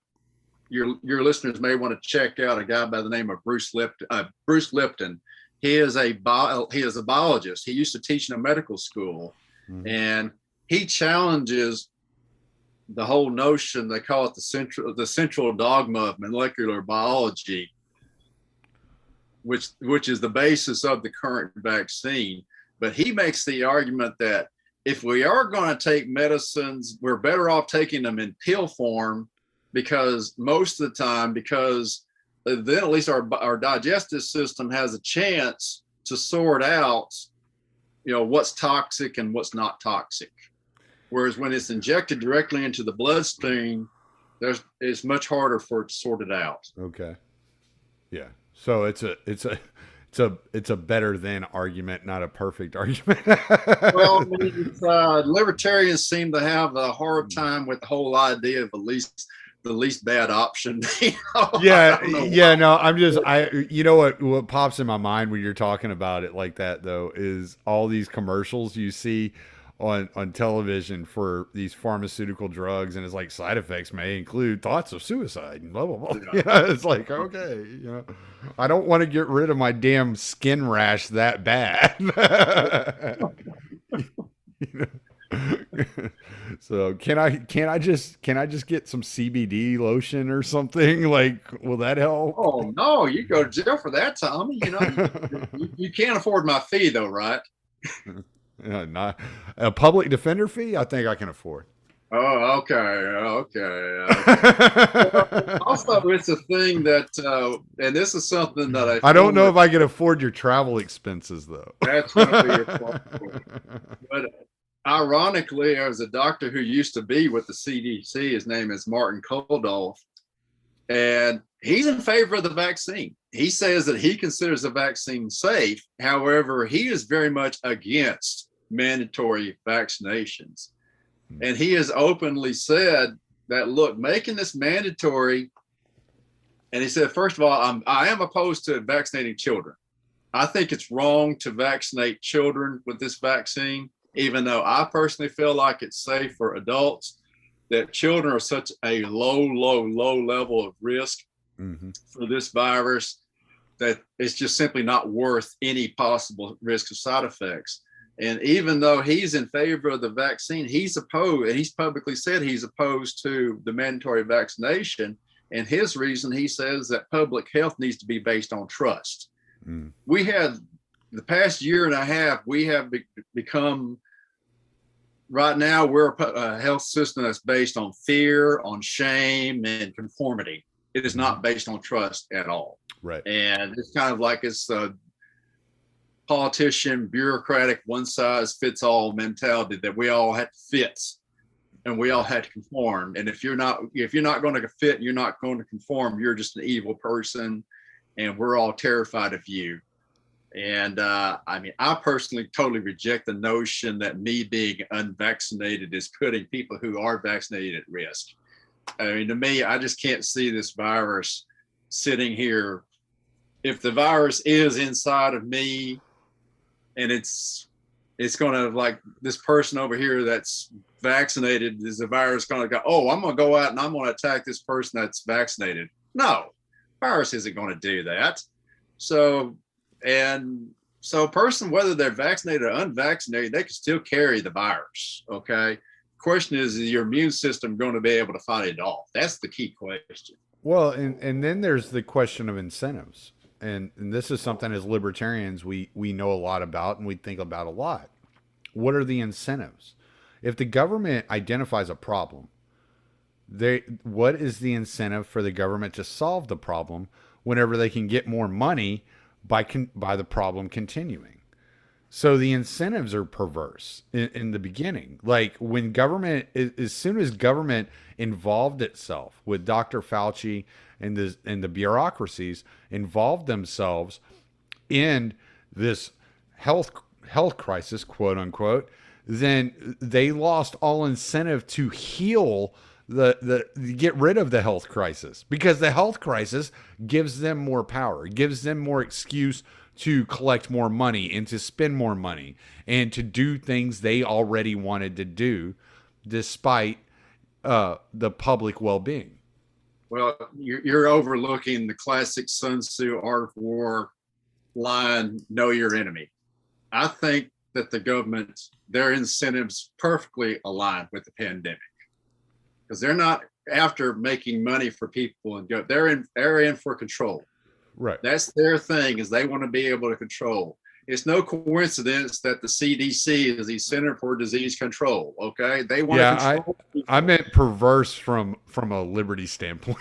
your listeners may want to check out, a guy by the name of Bruce Lipton. He is a biologist. He used to teach in a medical school, and he challenges the whole notion, they call it the central dogma of molecular biology, which is the basis of the current vaccine. But he makes the argument that if we are going to take medicines, we're better off taking them in pill form, because most of the time, because then at least our digestive system has a chance to sort out, what's toxic and what's not toxic. Whereas when it's injected directly into the bloodstream, it's much harder for it to sort it out. Okay. Yeah. So it's a better than argument, not a perfect argument. Well, libertarians seem to have a hard time with the whole idea of the least bad option. Yeah. No, you know what pops in my mind when you're talking about it like that though, is all these commercials you see on television for these pharmaceutical drugs, and it's like side effects may include thoughts of suicide and blah blah blah. Yeah, it's like, okay, I don't want to get rid of my damn skin rash that bad. So can I just get some CBD lotion or something? Like, will that help? Oh no, you go to jail for that, Tommy. You can't afford my fee though, right? Not a public defender fee. I think I can afford. Oh, okay. Also, it's a thing that, and this is something that I don't know if I can afford your travel expenses though. That's going to be your problem. But ironically, there's a doctor who used to be with the CDC. His name is Martin Kulldorff, and he's in favor of the vaccine. He says that he considers the vaccine safe. However, he is very much against mandatory vaccinations. And he has openly said that, look, making this mandatory, and he said, first of all, I am opposed to vaccinating children. I think it's wrong to vaccinate children with this vaccine, even though I personally feel like it's safe for adults, that children are such a low level of risk for this virus that it's just simply not worth any possible risk of side effects. And even though he's in favor of the vaccine, he's opposed, and he's publicly said he's opposed to the mandatory vaccination. And his reason, he says that public health needs to be based on trust. We had the past year and a half, we have become, right now, we're a health system that's based on fear, on shame, and conformity. It is not based on trust at all. Right. And it's kind of like it's a politician, bureaucratic, one size fits all mentality that we all had to fit and we all had to conform. And if you're not going to fit, you're not going to conform, you're just an evil person, and we're all terrified of you. And I personally totally reject the notion that me being unvaccinated is putting people who are vaccinated at risk. I mean, to me, I just can't see this virus sitting here. If the virus is inside of me, and it's going to, like, this person over here that's vaccinated, is the virus going to go, oh, I'm going to go out and I'm going to attack this person that's vaccinated? No, virus isn't going to do that. So a person, whether they're vaccinated or unvaccinated, they can still carry the virus. Okay. Question is your immune system going to be able to fight it off? That's the key question. Well, and then there's the question of incentives. And this is something as libertarians we know a lot about and we think about a lot. What are the incentives? If the government identifies a problem, what is the incentive for the government to solve the problem whenever they can get more money by the problem continuing? So the incentives are perverse in the beginning. Like when government, as soon as government involved itself with Dr. Fauci and the bureaucracies involved themselves in this health crisis, quote unquote, then they lost all incentive to heal get rid of the health crisis, because the health crisis gives them more power, gives them more excuse to collect more money and to spend more money and to do things they already wanted to do despite the public well-being. Well, you're overlooking the classic Sun Tzu Art of War line, know your enemy. I think that the government, their incentives perfectly align with the pandemic. because they're not after making money for people and go. They're in for control. Right. That's their thing, is they want to be able to control. It's no coincidence that the CDC is the Center for Disease Control. Okay, they want to control. I meant perverse from a liberty standpoint.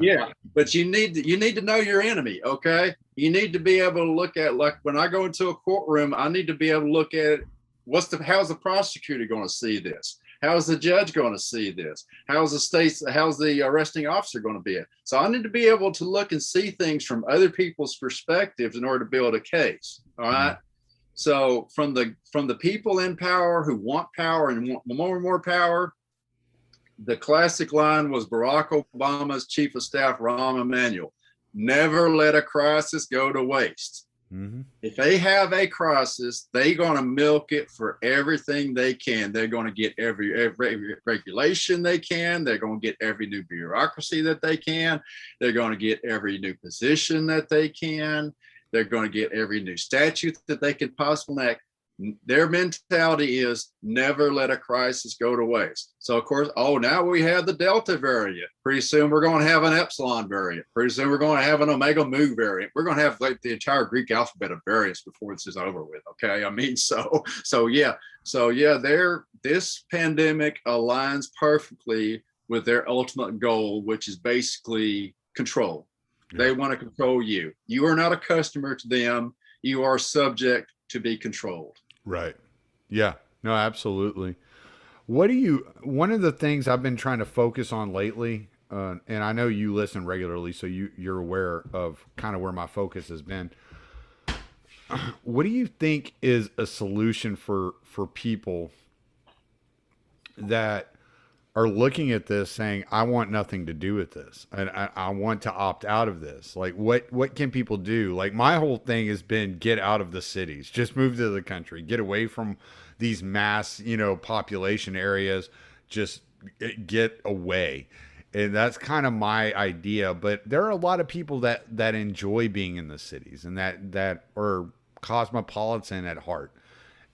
Yeah, but you need to know your enemy. Okay, you need to be able to look at, like, when I go into a courtroom, I need to be able to look at how's the prosecutor going to see this? How's the judge going to see this? How's the arresting officer going to be it? So I need to be able to look and see things from other people's perspectives in order to build a case. All right. So from the people in power who want power and want more and more power, the classic line was Barack Obama's chief of staff, Rahm Emanuel: never let a crisis go to waste. Mm-hmm. If they have a crisis, they're going to milk it for everything they can. They're going to get every regulation they can. They're going to get every new bureaucracy that they can. They're going to get every new position that they can. They're going to get every new statute that they could possibly enact. Their mentality is never let a crisis go to waste. So, of course, now we have the Delta variant. Pretty soon we're going to have an Epsilon variant. Pretty soon we're going to have an Omega Mu variant. We're going to have like the entire Greek alphabet of variants before this is over with. Okay. I mean, this pandemic aligns perfectly with their ultimate goal, which is basically control. Yeah. They want to control you. You are not a customer to them. You are subject to be controlled. Right. Yeah. No, absolutely. One of the things I've been trying to focus on lately, and I know you listen regularly, so you're aware of kind of where my focus has been. What do you think is a solution for people that are looking at this saying, I want nothing to do with this, and I want to opt out of this? Like, what can people do? Like, my whole thing has been get out of the cities, just move to the country, get away from these mass, population areas, just get away. And that's kind of my idea. But there are a lot of people that enjoy being in the cities and that are cosmopolitan at heart.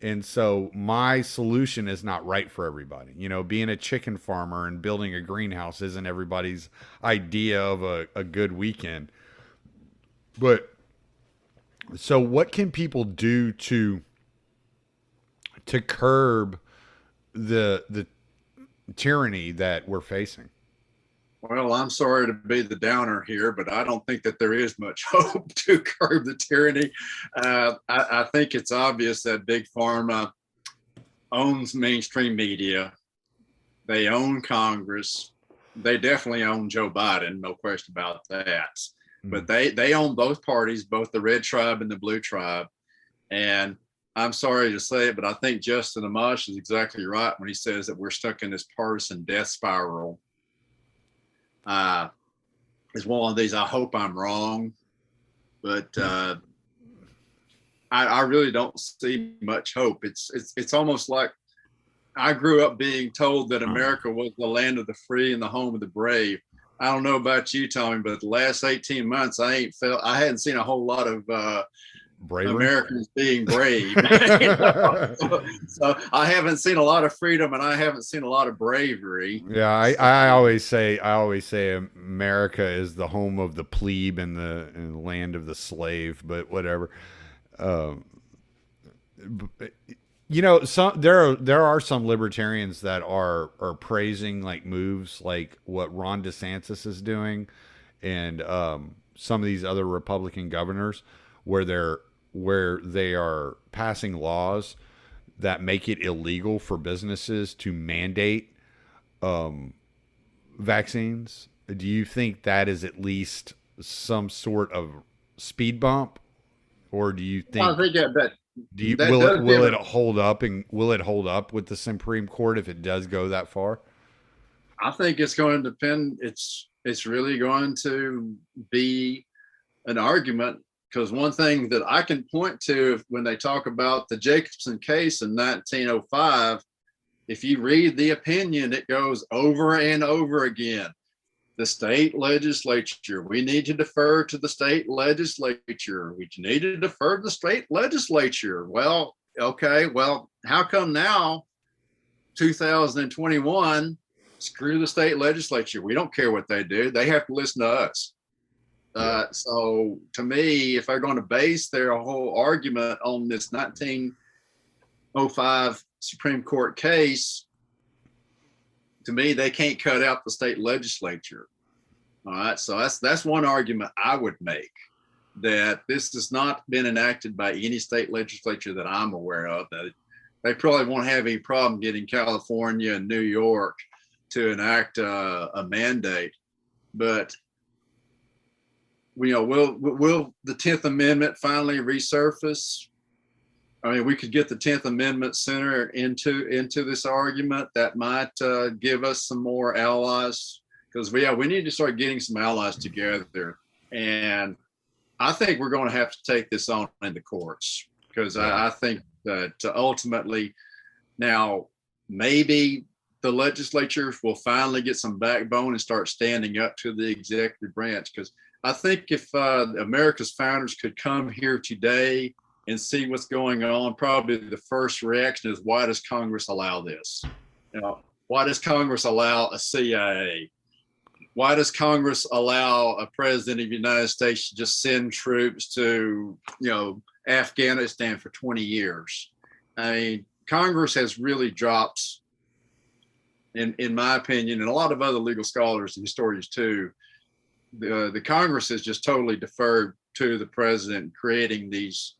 And so my solution is not right for everybody. Being a chicken farmer and building a greenhouse isn't everybody's idea of a good weekend. But so what can people do to curb the tyranny that we're facing? Well, I'm sorry to be the downer here, but I don't think that there is much hope to curb the tyranny. I think it's obvious that Big Pharma owns mainstream media. They own Congress. They definitely own Joe Biden, no question about that. Mm-hmm. But they own both parties, both the red tribe and the blue tribe. And I'm sorry to say it, but I think Justin Amash is exactly right when he says that we're stuck in this partisan death spiral. It's one of these. I hope I'm wrong, but I really don't see much hope. It's almost like I grew up being told that America was the land of the free and the home of the brave. I don't know about you, Tommy, but the last 18 months, I hadn't seen a whole lot of bravery? Americans being brave. So I haven't seen a lot of freedom, and I haven't seen a lot of bravery. Yeah, I always say America is the home of the plebe and the land of the slave, but whatever. There are some libertarians that are praising like moves like what Ron DeSantis is doing, and some of these other Republican governors where they are passing laws that make it illegal for businesses to mandate vaccines. Do you think that is at least some sort of speed bump, or do you think? I think that will it hold up, and will it hold up with the Supreme Court if it does go that far? I think it's going to depend. It's really going to be an argument. Because one thing that I can point to when they talk about the Jacobson case in 1905, if you read the opinion, it goes over and over again. The state legislature, we need to defer to the state legislature. We need to defer to the state legislature. Well, okay, well, how come now 2021, screw the state legislature. We don't care what they do. They have to listen to us. So to me, if they're going to base their whole argument on this 1905 Supreme Court case, to me, they can't cut out the state legislature. All right. So that's one argument I would make, that this has not been enacted by any state legislature that I'm aware of. That they probably won't have any problem getting California and New York to enact a mandate. But will the 10th Amendment finally resurface? I mean, we could get the 10th Amendment Center into this argument. That might give us some more allies, because we need to start getting some allies together. And I think we're going to have to take this on in the courts, because I think that ultimately now maybe the legislature will finally get some backbone and start standing up to the executive branch. Because I think if America's founders could come here today and see what's going on, probably the first reaction is, why does Congress allow this? Why does Congress allow a CIA? Why does Congress allow a president of the United States to just send troops to, Afghanistan for 20 years? I mean, Congress has really dropped, in my opinion, and a lot of other legal scholars and historians too, the Congress has just totally deferred to the president, creating these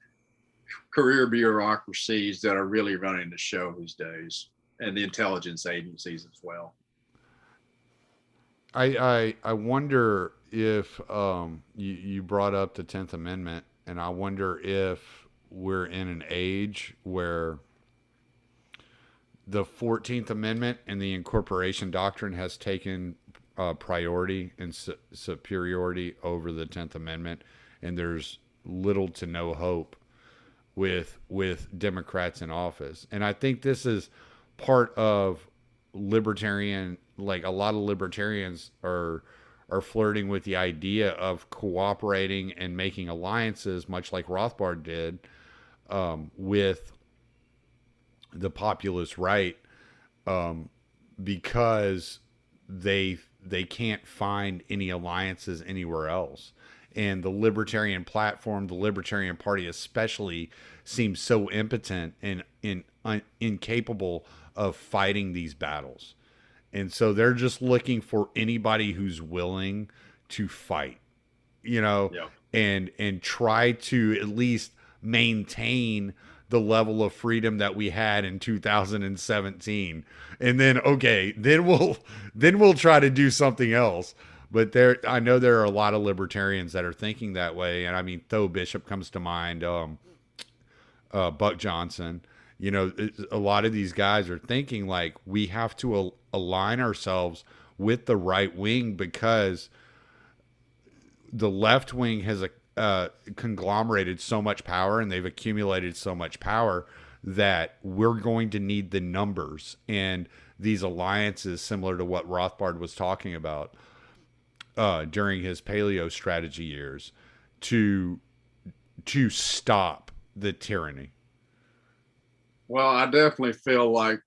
career bureaucracies that are really running the show these days, and the intelligence agencies as well. I wonder if you brought up the 10th Amendment, and I wonder if we're in an age where the 14th Amendment and the incorporation doctrine has taken priority and superiority over the 10th Amendment, and there's little to no hope with Democrats in office. And I think this is part of libertarian, like a lot of libertarians are flirting with the idea of cooperating and making alliances, much like Rothbard did, with the populist right, because they can't find any alliances anywhere else. And the libertarian platform, the Libertarian Party especially, seems so impotent and incapable of fighting these battles. And so they're just looking for anybody who's willing to fight, and try to at least maintain the level of freedom that we had in 2017. And then, then we'll try to do something else. But I know there are a lot of libertarians that are thinking that way. And I mean, Tho Bishop comes to mind, Buck Johnson. A lot of these guys are thinking like, we have to align ourselves with the right wing, because the left wing has conglomerated so much power, and they've accumulated so much power, that we're going to need the numbers and these alliances, similar to what Rothbard was talking about during his paleo strategy years, to stop the tyranny. Well, I definitely feel like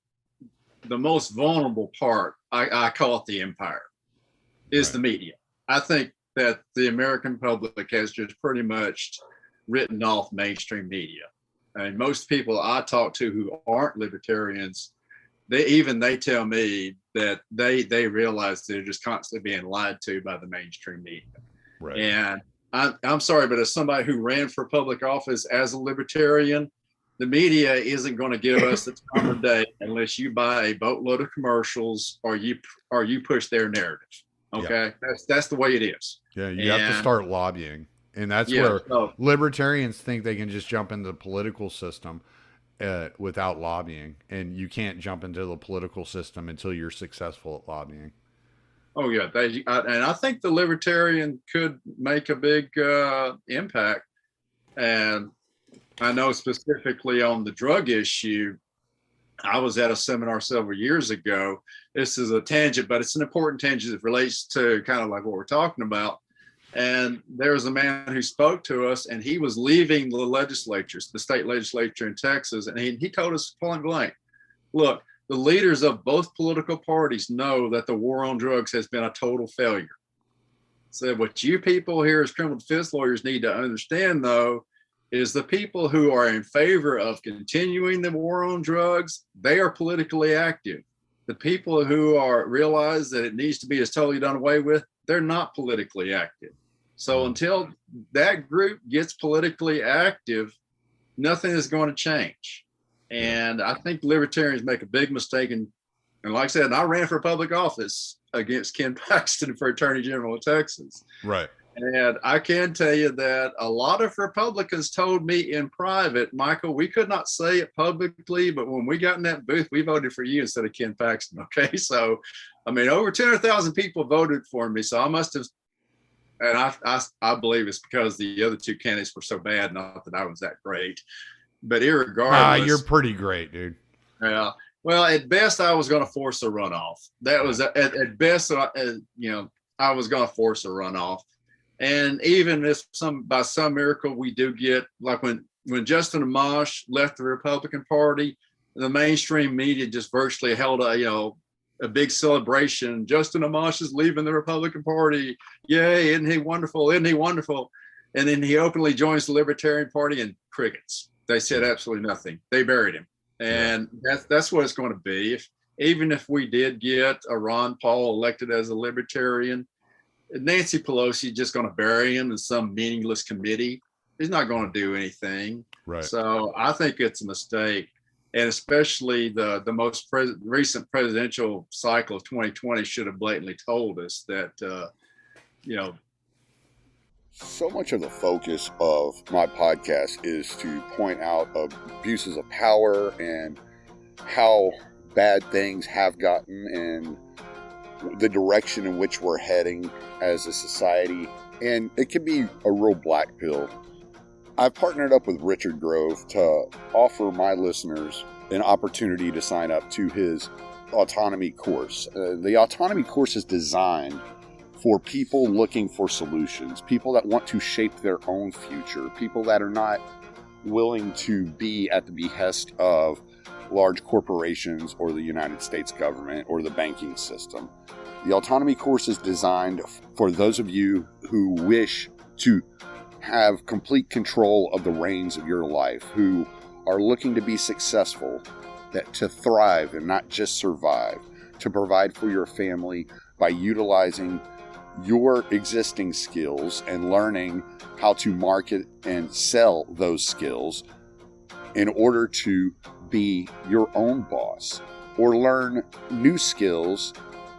the most vulnerable part, I call it the empire, is the media. I think that the American public has just pretty much written off mainstream media. I mean, most people I talk to who aren't libertarians, they tell me that they realize they're just constantly being lied to by the mainstream media. Right. And I'm sorry, but as somebody who ran for public office as a libertarian, the media isn't going to give us the time of day unless you buy a boatload of commercials or you push their narrative. Okay, that's the way it is. Yeah, you have to start lobbying, and that's where libertarians think they can just jump into the political system without lobbying, and you can't jump into the political system until you're successful at lobbying. Oh yeah, and I think the libertarian could make a big impact. And I know specifically on the drug issue, I was at a seminar several years ago. This is a tangent, but it's an important tangent that relates to kind of like what we're talking about. And there was a man who spoke to us, and he was leaving the legislatures, the state legislature in Texas. And he told us point blank, look, the leaders of both political parties know that the war on drugs has been a total failure. So what you people here as criminal defense lawyers need to understand, though, is the people who are in favor of continuing the war on drugs, they are politically active. The people who realize that it needs to be as totally done away with, they're not politically active. So until that group gets politically active, nothing is going to change. And I think libertarians make a big mistake. And like I said, I ran for public office against Ken Paxton for Attorney General of Texas. Right. And I can tell you that a lot of Republicans told me in private, Michael, we could not say it publicly, but when we got in that booth, we voted for you instead of Ken Paxton. Okay. So, I mean, over 200,000 people voted for me. So I must have, and I believe it's because the other two candidates were so bad, not that I was that great. But irregardless. You're pretty great, dude. Yeah. Well, at best, I was going to force a runoff. That was at best, I was going to force a runoff. And even if by some miracle we do get, like when Justin Amash left the Republican Party, the mainstream media just virtually held a big celebration. Justin Amash is leaving the Republican Party. Yay, isn't he wonderful? Isn't he wonderful? And then he openly joins the Libertarian Party, and crickets. They said absolutely nothing. They buried him. And that's what it's going to be. Even if we did get a Ron Paul elected as a Libertarian, Nancy Pelosi just going to bury him in some meaningless committee. He's not going to do anything. Right. So I think it's a mistake. And especially the most recent presidential cycle of 2020 should have blatantly told us that, So much of the focus of my podcast is to point out abuses of power and how bad things have gotten and the direction in which we're heading as a society. And it can be a real black pill. I've partnered up with Richard Grove to offer my listeners an opportunity to sign up to his Autonomy Course. The Autonomy Course is designed for people looking for solutions, people that want to shape their own future, people that are not willing to be at the behest of large corporations or the United States government or the banking system. The Autonomy Course is designed for those of you who wish to have complete control of the reins of your life, who are looking to be successful, to thrive and not just survive, to provide for your family by utilizing your existing skills and learning how to market and sell those skills in order to be your own boss, or learn new skills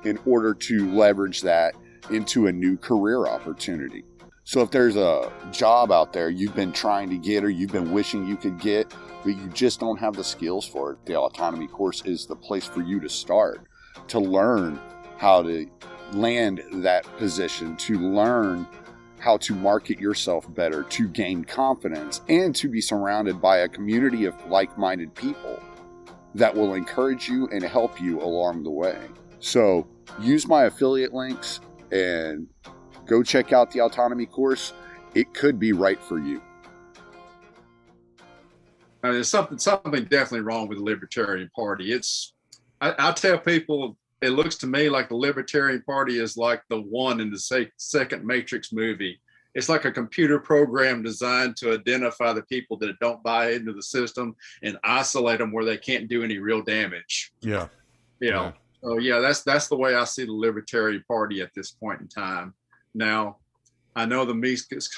in order to leverage that into a new career opportunity. So if there's a job out there you've been trying to get or you've been wishing you could get, but you just don't have the skills for it, the Autonomy Course is the place for you to start, to learn how to land that position, to learn how to market yourself better, to gain confidence, and to be surrounded by a community of like-minded people that will encourage you and help you along the way. So use my affiliate links and go check out the Autonomy Course. It could be right for you. I mean, there's something definitely wrong with the Libertarian Party. I tell people, it looks to me like the Libertarian Party is like the one in the second Matrix movie. It's like a computer program designed to identify the people that don't buy into the system and isolate them where they can't do any real damage. Yeah. So that's the way I see the Libertarian Party at this point in time. Now, I know the Mises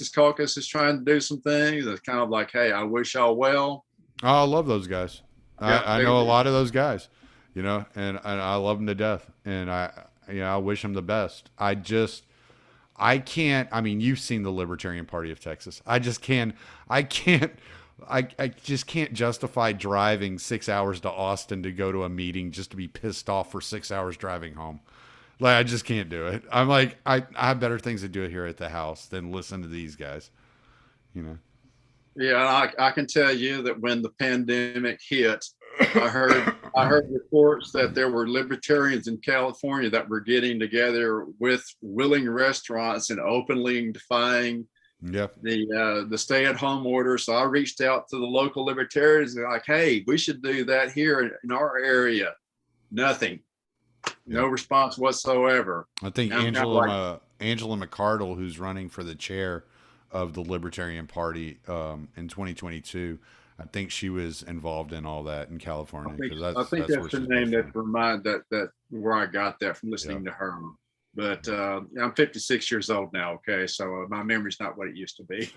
Caucus is trying to do some things. It's kind of like, hey, I wish y'all well. Oh, I love those guys. Yeah, I know a lot of those guys, and I love them to death. And I wish them the best. I just you've seen the Libertarian Party of Texas. I just can't justify driving 6 hours to Austin to go to a meeting just to be pissed off for 6 hours driving home. Like, I just can't do it. I'm like, I have better things to do here at the house than listen to these guys, Yeah, I can tell you that when the pandemic hit, I heard reports that there were libertarians in California that were getting together with willing restaurants and openly defying Yep. the stay-at-home order. So I reached out to the local libertarians and like, hey, we should do that here in our area. Nothing. No response whatsoever. I think And I'm kind of like, Angela McCardle, who's running for the chair of the Libertarian Party in 2022, I think she was involved in all that in California. I think that's the name that remind that where I got that from listening to her. But I'm 56 years old now. Okay, so my memory's not what it used to be.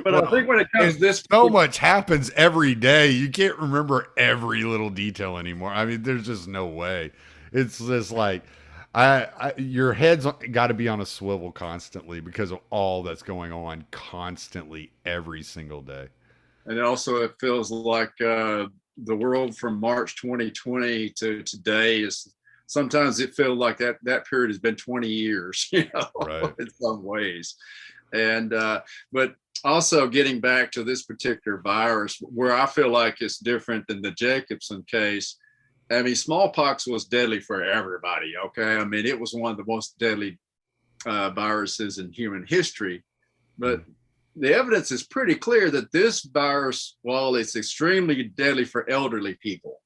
But I think when it comes to this, so much happens every day. You can't remember every little detail anymore. I mean, there's just no way. It's just like your head's got to be on a swivel constantly because of all that's going on constantly every single day. And also, it feels like the world from March 2020 to today is sometimes it feels like that period has been 20 years, right. In some ways. And but also getting back to this particular virus, where I feel like it's different than the Jacobson case. I mean, smallpox was deadly for everybody. Okay, I mean, it was one of the most deadly viruses in human history, but the evidence is pretty clear that this virus, while it's extremely deadly for elderly people,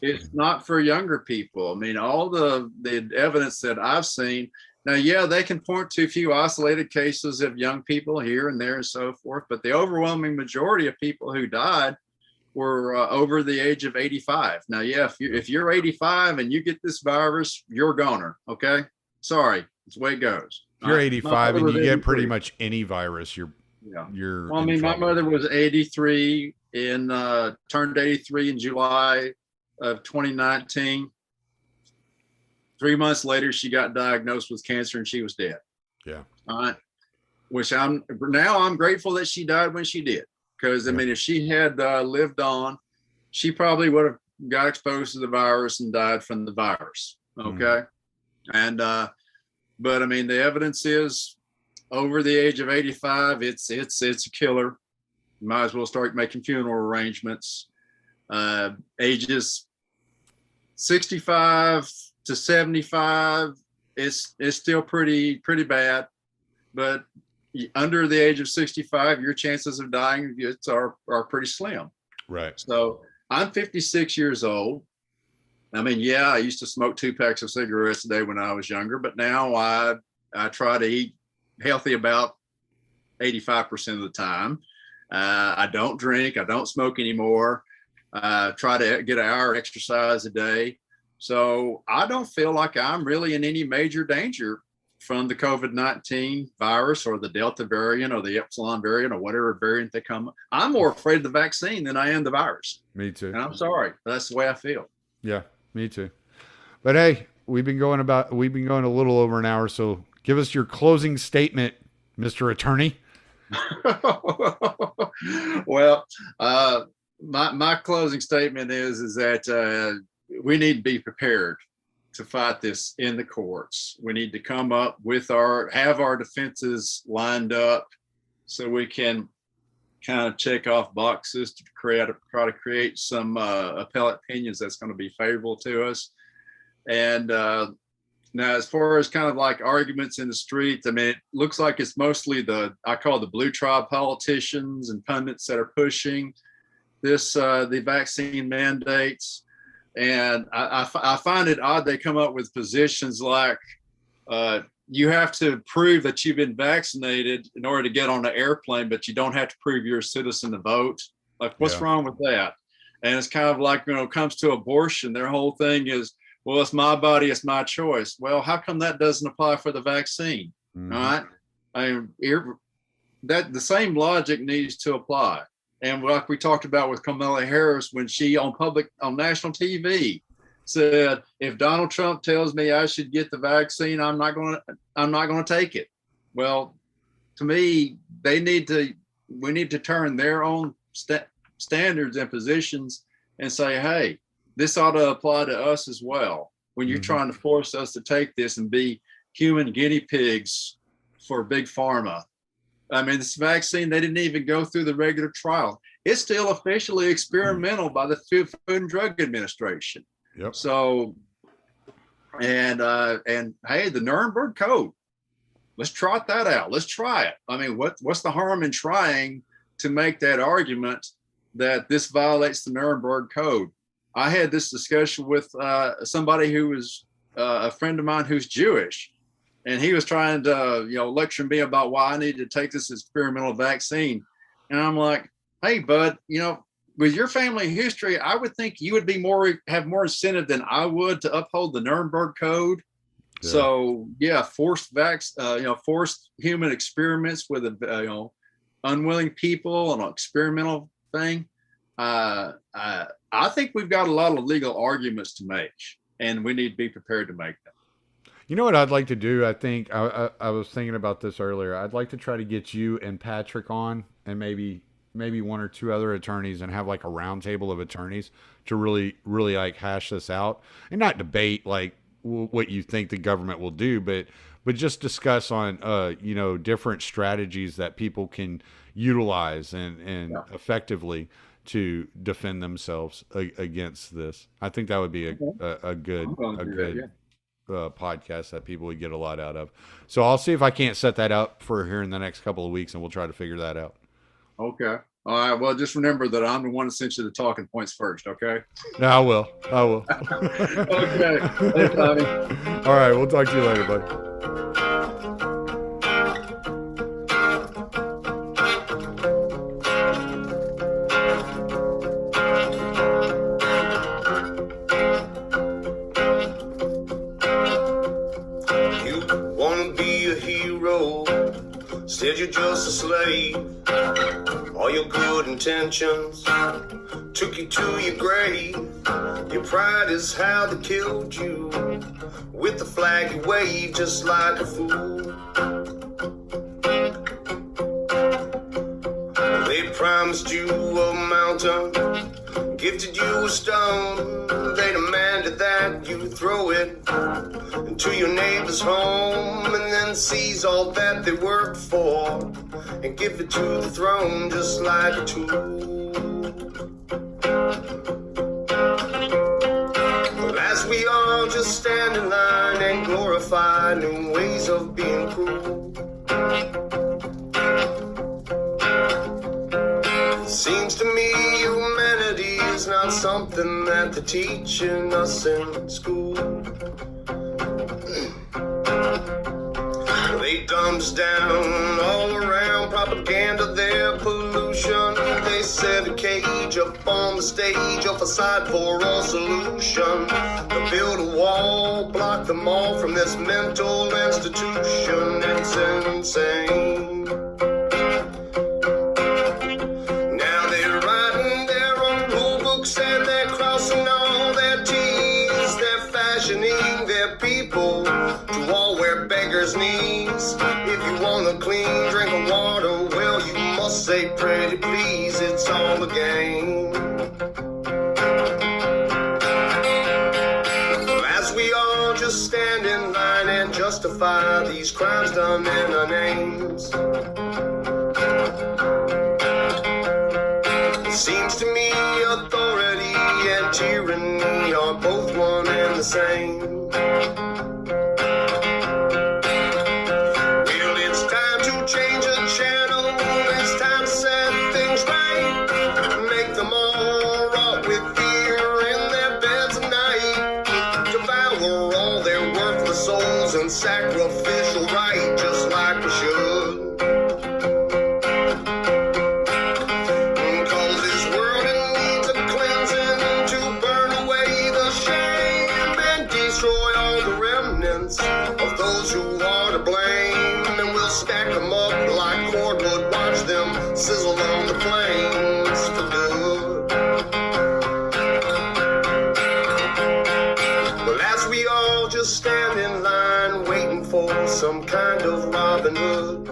it's not for younger people. I mean, all the evidence that I've seen, now, yeah, they can point to a few isolated cases of young people here and there and so forth, but the overwhelming majority of people who died were over the age of 85. Now, yeah, if you're 85 and you get this virus, you're a goner, okay? Sorry, it's the way it goes. If you're 85 and you get pretty much any virus, you're well, I mean, my mother was 83 turned 83 in July of 2019. 3 months later, she got diagnosed with cancer and she was dead. Yeah. All right. Which I'm grateful that she died when she did. Because I mean, if she had lived on, she probably would have got exposed to the virus and died from the virus. Okay. And but I mean, the evidence is over the age of 85, it's a killer. You might as well start making funeral arrangements. Ages 65 to 75 is still pretty bad, but under the age of 65, your chances of dying are pretty slim. Right. So I'm 56 years old. I mean, yeah, I used to smoke 2 packs of cigarettes a day when I was younger, but now I try to eat healthy about 85% of the time. I don't drink. I don't smoke anymore. Try to get an hour exercise a day. So I don't feel like I'm really in any major danger from the COVID-19 virus or the Delta variant or the Epsilon variant or whatever variant they come. I'm more afraid of the vaccine than I am the virus. Me too. And I'm sorry, but that's the way I feel. Yeah, me too. But hey, we've been going a little over an hour, so give us your closing statement, Mr. Attorney. Well, my closing statement is that we need to be prepared to fight this in the courts. We need to come up with have our defenses lined up so we can kind of check off boxes to try to create some appellate opinions that's going to be favorable to us. And now, as far as kind of like arguments in the street, I mean, it looks like it's mostly I call the blue tribe politicians and pundits that are pushing the vaccine mandates. And I find it odd they come up with positions like you have to prove that you've been vaccinated in order to get on the airplane, but you don't have to prove you're a citizen to vote. Like, what's wrong with that? And it's kind of like, when it comes to abortion, their whole thing is, well, it's my body, it's my choice. Well, how come that doesn't apply for the vaccine? All right. The same logic needs to apply. And like we talked about with Kamala Harris, when she on national TV said, if Donald Trump tells me I should get the vaccine, I'm not going to take it. Well, to me, we need to turn their own standards and positions and say, hey, this ought to apply to us as well. When you're trying to force us to take this and be human guinea pigs for big pharma. I mean, this vaccine, they didn't even go through the regular trial. It's still officially experimental by the Food and Drug Administration. Yep. So, and hey, the Nuremberg Code, let's trot that out. Let's try it. I mean, what's the harm in trying to make that argument that this violates the Nuremberg Code? I had this discussion with somebody who was a friend of mine who's Jewish, and he was trying to, lecture me about why I needed to take this experimental vaccine. And I'm like, hey, bud, with your family history, I would think you would have more incentive than I would to uphold the Nuremberg Code. Yeah. So yeah, forced human experiments with unwilling people on an experimental thing. I think we've got a lot of legal arguments to make, and we need to be prepared to make them. You know what I'd like to do? I think I was thinking about this earlier. I'd like to try to get you and Patrick on, and maybe one or two other attorneys, and have like a round table of attorneys to really like hash this out, and not debate like what you think the government will do, but just discuss on different strategies that people can utilize and effectively to defend themselves against this. I think that would be a good podcast that people would get a lot out of. So I'll see if I can't set that up for here in the next couple of weeks, and we'll try to figure that out. Okay. All right. Well, just remember that I'm the one that sent you the talking points first. Okay. No, I will. Okay. Thanks, Tommy. All right. We'll talk to you later, buddy. Said you're just a slave. All your good intentions took you to your grave. Your pride is how they killed you. With the flag you waved just like a fool. They promised you a mountain, gifted you a stone. They demanded that you throw it into your neighbor's home, and then seize all that they worked for and give it to the throne just like a tool. Well, as we all just stand in line and glorify new ways of being cruel, it seems to me humanity is not something that they're teaching us in school. They dumbs down all around, propaganda, their pollution. They set a cage up on the stage, a facade for all solution. They build a wall, block them all from this mental institution. It's insane. Now they're writing their own rule books and they're crossing all their T's. They're fashioning their people to all wear beggars' knees. If you want a clean drink of water, well, you must say pretty please. It's all a game. As we all just stand in line and justify these crimes done in our names, it seems to me authority and tyranny are both one and the same. Change the channel, it's time to set things right. Make them all rot with fear in their beds at night. Devour all their worthless souls and sacrificial right, just like we should. Cause this world needs a cleansing to burn away the shame and destroy all the remnants of those who are to blame. Stack them up like cordwood, watch them sizzle on the flames for good. Well, as we all just stand in line waiting for some kind of Robin Hood,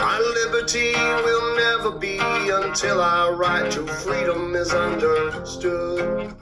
our liberty will never be until our right to freedom is understood.